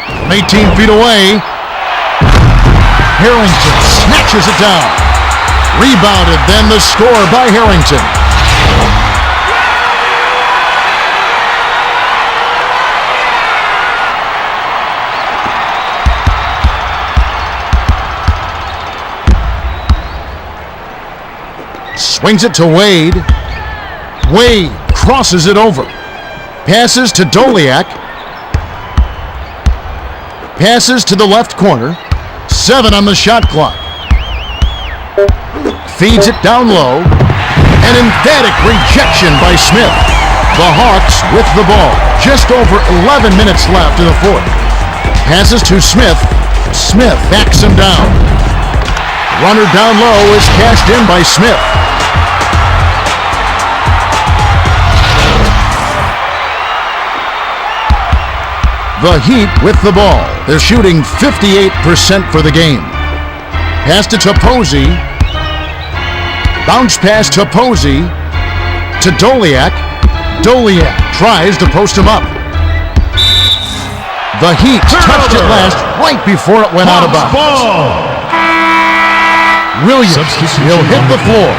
From 18 feet away. Harrington snatches it down. Rebounded, then the score by Harrington. Swings it to Wade. Wade crosses it over. Passes to Doliak. Passes to the left corner. 7 on the shot clock. Feeds it down low. An emphatic rejection by Smith. The Hawks with the ball. Just over 11 minutes left in the fourth. Passes to Smith. Smith backs him down. Runner down low is cashed in by Smith. The Heat with the ball. They're shooting 58% for the game. Pass to Posey. Bounce pass to Posey. To Doliak. Doliak tries to post him up. The Heat touched it last right before it went out of bounds. Williams will hit the floor.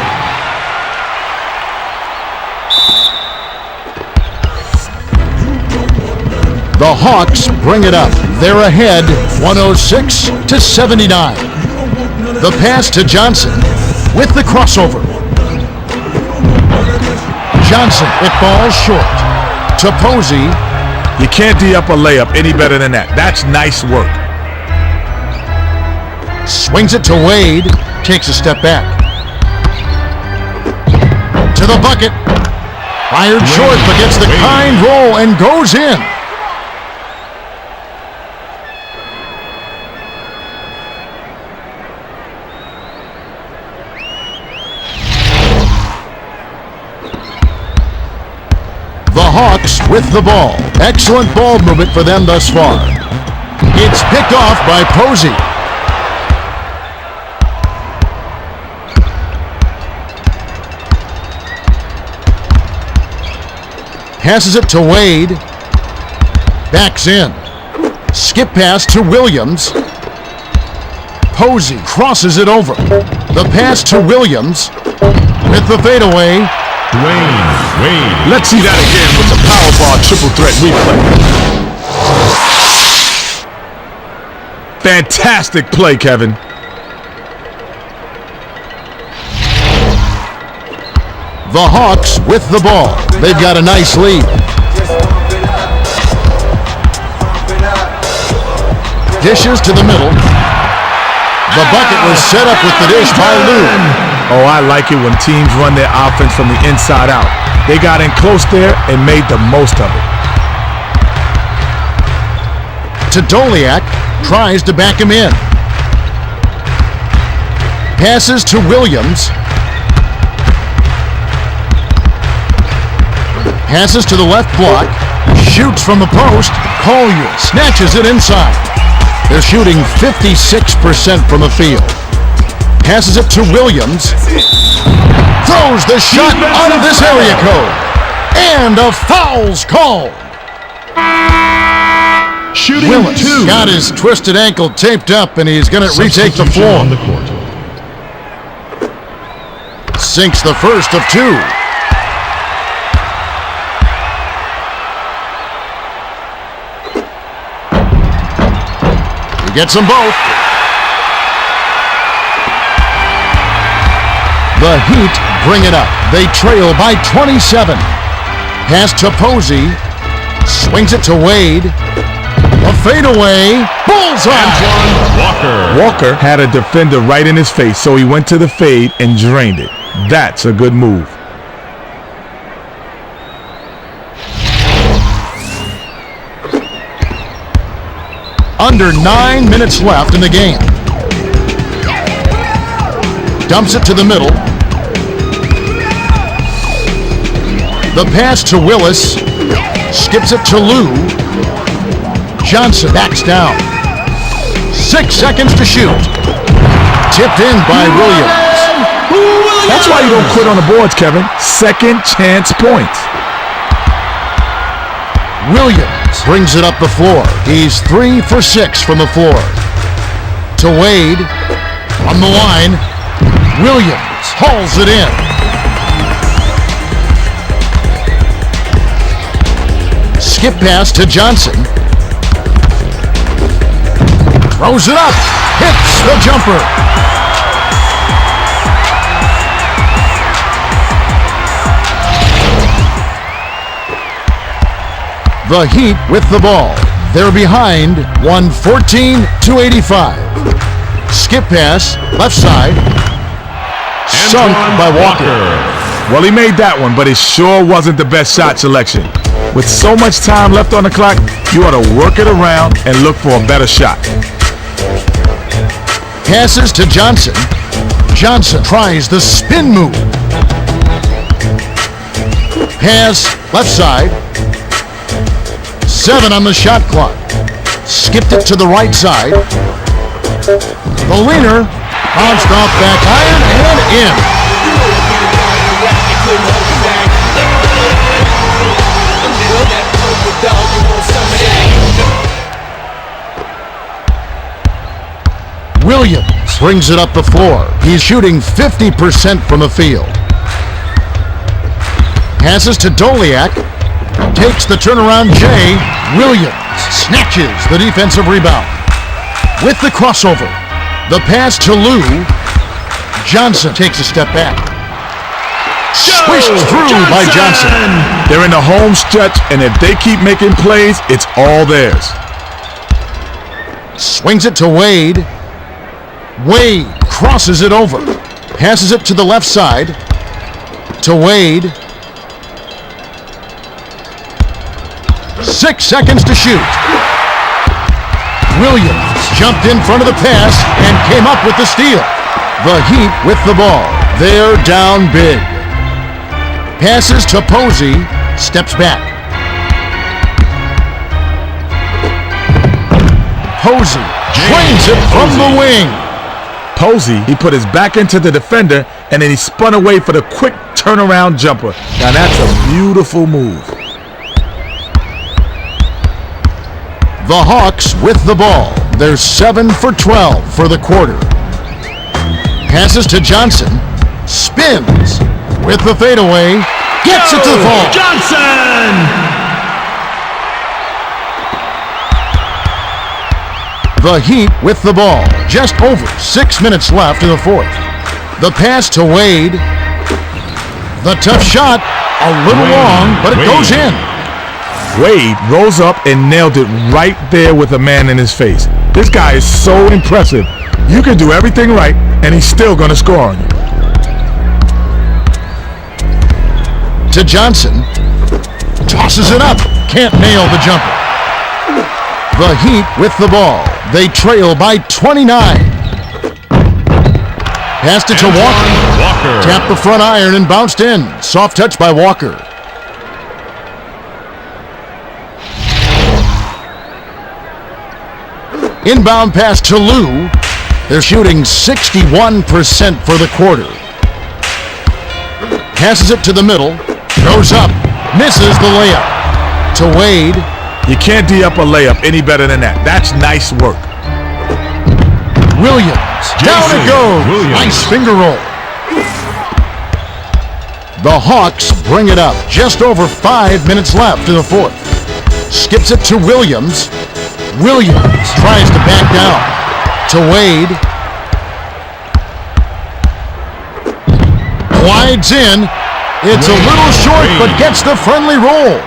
The Hawks bring it up. They're ahead 106-79. The pass to Johnson with the crossover. Johnson, it falls short. To Posey. You can't D-up a layup any better than that. That's nice work. Swings it to Wade. Takes a step back. To the bucket. Fired short, but gets the kind roll and goes in. The Hawks with the ball. Excellent ball movement for them thus far. It's picked off by Posey. Passes it to Wade. Backs in. Skip pass to Williams. Posey crosses it over. The pass to Williams with the fadeaway. Wade. Let's see that again with the Powerball triple threat replay. Fantastic play, Kevin. The Hawks with the ball. They've got a nice lead. Dishes to the middle. The bucket was set up with the dish by Lou. Oh, I like it when teams run their offense from the inside out. They got in close there and made the most of it. To Doliak, tries to back him in. Passes to Williams. Passes to the left block. Shoots from the post. Collier snatches it inside. They're shooting 56% from the field. Passes it to Williams. Throws the shot out of this area code. And a foul's called. Shooting Willis 2. got his twisted ankle taped up, and he's going to retake the Substitution floor. on the court. Sinks the first of two. He gets them both. The Heat bring it up. They trail by 27. Pass to Posey. Swings it to Wade. A fadeaway. Bullseye. Walker had a defender right in his face, so he went to the fade and drained it. That's a good move. Under 9 minutes left in the game. Dumps it to the middle. The pass to Willis. Skips it to Lou. Johnson backs down. 6 seconds to shoot. Tipped in by Williams. That's why you don't quit on the boards, Kevin. Second chance points. Williams brings it up the floor. He's 3 for 6 from the floor. To Wade. On the line. Williams hauls it in. Skip pass to Johnson. Throws it up. Hits the jumper. The Heat with the ball. They're behind 114-85. Skip pass, left side. Sunk by Walker. Well, he made that one, but it sure wasn't the best shot selection. With so much time left on the clock, you ought to work it around and look for a better shot. Passes to Johnson. Johnson tries the spin move. Pass, left side. 7 on the shot clock. Skipped it to the right side. The leaner bounced off back iron and in. Williams brings it up the floor. He's shooting 50% from the field. Passes to Doliak. Takes the turnaround Jay. Williams snatches the defensive rebound. With the crossover. The pass to Lou. Johnson takes a step back. Swished through by Johnson. They're in the home stretch, and if they keep making plays, it's all theirs. Swings it to Wade. Wade crosses it over. Passes it to the left side. To Wade. 6 seconds to shoot. Williams jumped in front of the pass and came up with the steal. The Heat with the ball. They're down big. Passes to Posey. Steps back. Posey swings it from the wing. Posey, he put his back into the defender, and then he spun away for the quick turnaround jumper. Now that's a beautiful move. The Hawks with the ball. They're 7 for 12 for the quarter. Passes to Johnson. Spins with the fadeaway. Gets it to the ball. Johnson! The Heat with the ball. Just over 6 minutes left in the fourth. The pass to Wade. The tough shot. A little long, but it goes in. Wade rose up and nailed it right there with a man in his face. This guy is so impressive. You can do everything right, and he's still going to score on you. To Johnson. Tosses it up. Can't nail the jumper. The Heat with the ball. They trail by 29. Passed it to Walker. Tapped the front iron and bounced in. Soft touch by Walker. Inbound pass to Lou. They're shooting 61% for the quarter. Passes it to the middle. Goes up. Misses the layup. To Wade. You can't D up a layup any better than that. That's nice work. Williams. Down it goes. Nice finger roll. The Hawks bring it up. Just over 5 minutes left in the fourth. Skips it to Williams. Williams tries to back down. To Wade. Glides in. It's a little short, but gets the friendly roll.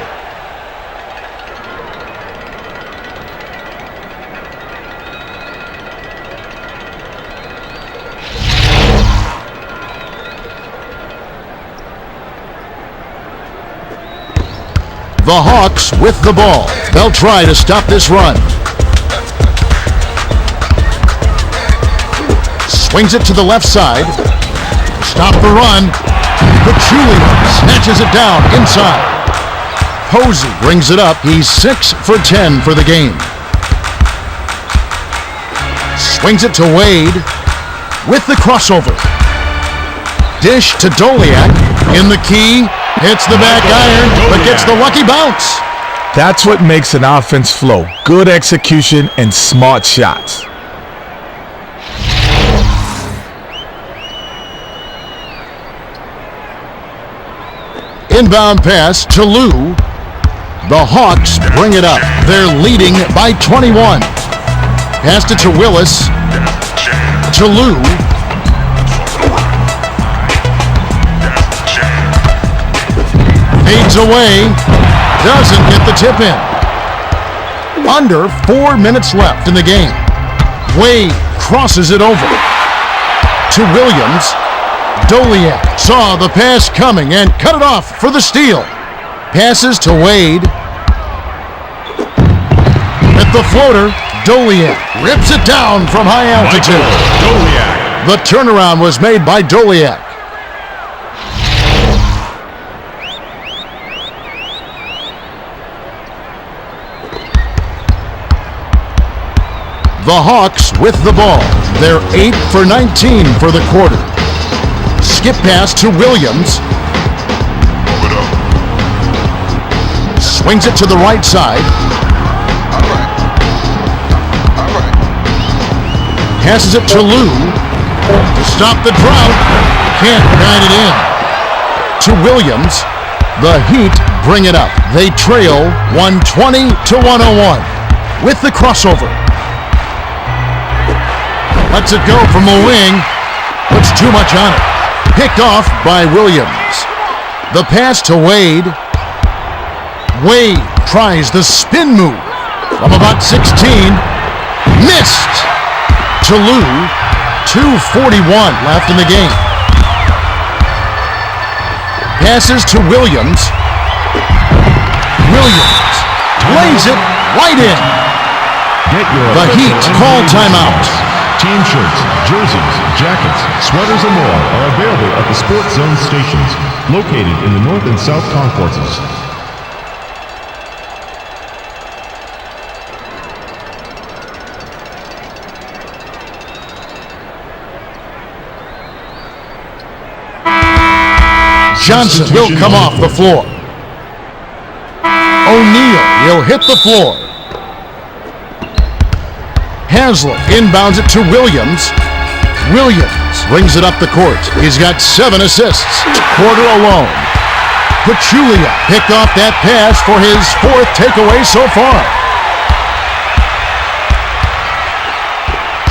The Hawks with the ball. They'll try to stop this run. Swings it to the left side. Stop the run. Pachulia snatches it down inside. Posey brings it up. He's 6 for 10 for the game. Swings it to Wade with the crossover. Dish to Doliak. In the key. Hits the back iron, but gets the lucky bounce. That's what makes an offense flow. Good execution and smart shots. Inbound pass to Lou. The Hawks bring it up. They're leading by 21. Passed it to Willis. To Lou. Fades away. Doesn't get the tip in. Under 4 minutes left in the game. Wade crosses it over. To Williams. Doliak saw the pass coming and cut it off for the steal. Passes to Wade. At the floater, Doliak rips it down from high altitude. The turnaround was made by Doliak. The Hawks with the ball. They're 8 for 19 for the quarter. Skip pass to Williams. Swings it to the right side. Passes it to Lou. To stop the drought. Can't guide it in. To Williams. The Heat bring it up. They trail 120 to 101 with the crossover. Lets it go from the wing. Puts too much on it. Picked off by Williams. The pass to Wade. Wade tries the spin move from about 16. Missed. To Lou. 2:41 left in the game. Passes to Williams. Williams lays it right in. The Heat call timeout. Team shirts, jerseys, jackets, sweaters, and more are available at the Sports Zone stations, located in the North and South Concourses. Johnson will come off the floor. O'Neal will hit the floor. Haslam inbounds it to Williams. Williams brings it up the court. He's got 7 assists. Quarter alone. Pachulia picked off that pass for his 4th takeaway so far.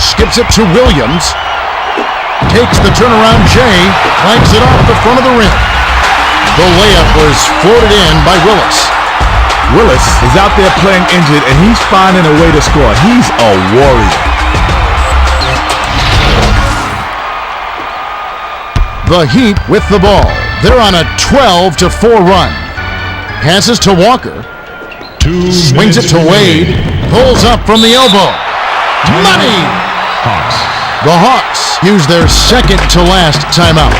Skips it to Williams. Takes the turnaround J. Clanks it off the front of the rim. The layup was floated in by Willis. Willis is out there playing injured, and he's finding a way to score. He's a warrior. The Heat with the ball. They're on a 12-4 run. Passes to Walker. Swings it to Wade. Pulls up from the elbow. Money! Hawks. The Hawks use their second-to-last timeout.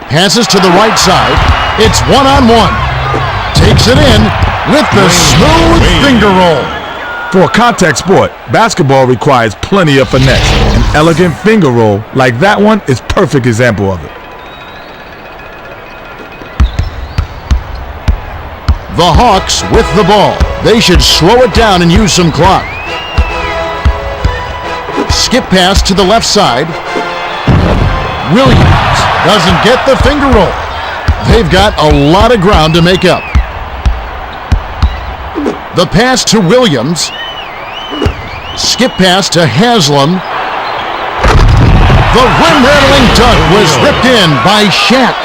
Passes to the right side. It's one-on-one. Takes it in with the smooth finger roll. For a contact sport, basketball requires plenty of finesse. An elegant finger roll like that one is a perfect example of it. The Hawks with the ball. They should slow it down and use some clock. Skip pass to the left side. Williams doesn't get the finger roll. They've got a lot of ground to make up. The pass to Williams. Skip pass to Haslam. The rim-rattling dunk was ripped in by Shaq.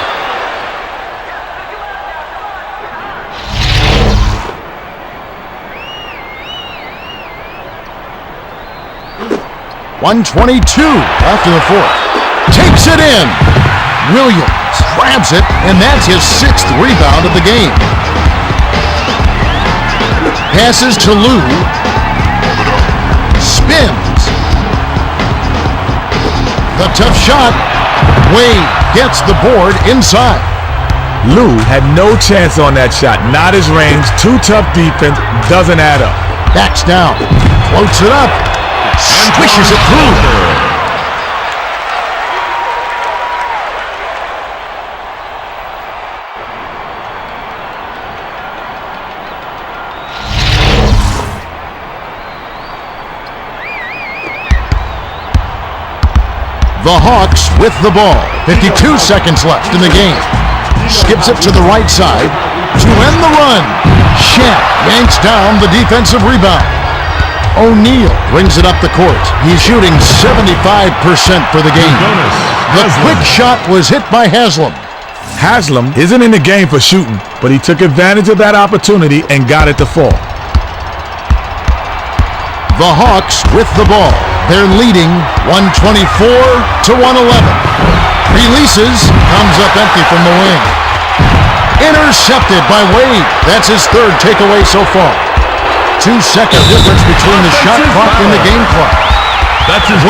.122 after the 4th. Takes it in. Williams grabs it, and that's his 6th rebound of the game. Passes to Lou. Spins. The tough shot. Wade gets the board inside. Lou had no chance on that shot. Not his range. Too tough defense. Doesn't add up. Backs down. Floats it up. Swishes it through. The Hawks with the ball. 52 seconds left in the game. Skips it to the right side to end the run. Shaq yanks down the defensive rebound. O'Neal brings it up the court. He's shooting 75% for the game. The quick shot was hit by Haslam. Haslam isn't in the game for shooting, but he took advantage of that opportunity and got it to fall. The Hawks with the ball. They're leading 124-111. Releases, comes up empty from the wing. Intercepted by Wade. That's his 3rd takeaway so far. 2-second difference between the shot clock and the game clock.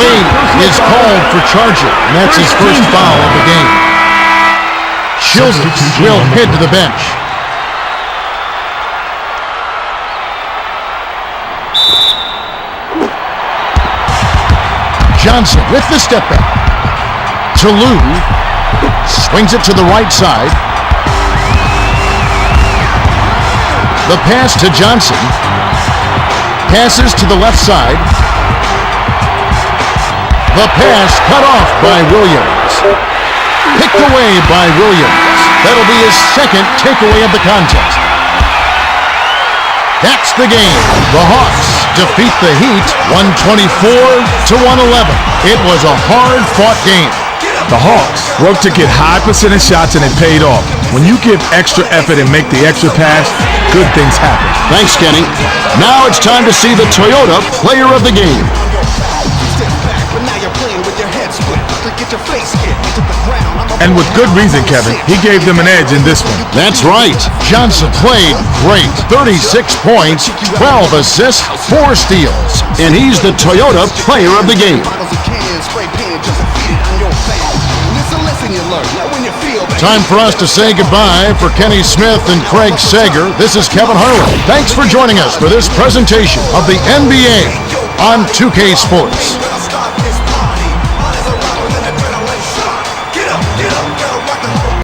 Wade is called for charging, and that's his 1st foul of the game. Childress will head to the bench. Johnson with the step back. To Lou. Swings it to the right side. The pass to Johnson. Passes to the left side. The pass cut off by Williams. Picked away by Williams. That'll be his 2nd takeaway of the contest. That's the game. The Hawks defeat the Heat 124-111. It was a hard-fought game. The Hawks worked to get high percentage shots, and it paid off. When you give extra effort and make the extra pass, good things happen. Thanks, Kenny. Now it's time to see the Toyota Player of the Game. Step back, but now you're playing with your head split. And with good reason, Kevin. He gave them an edge in this one. That's right. Johnson played great. 36 points, 12 assists, 4 steals. And he's the Toyota Player of the Game. Time for us to say goodbye. For Kenny Smith and Craig Sager, this is Kevin Harlan. Thanks for joining us for this presentation of the NBA on 2K Sports.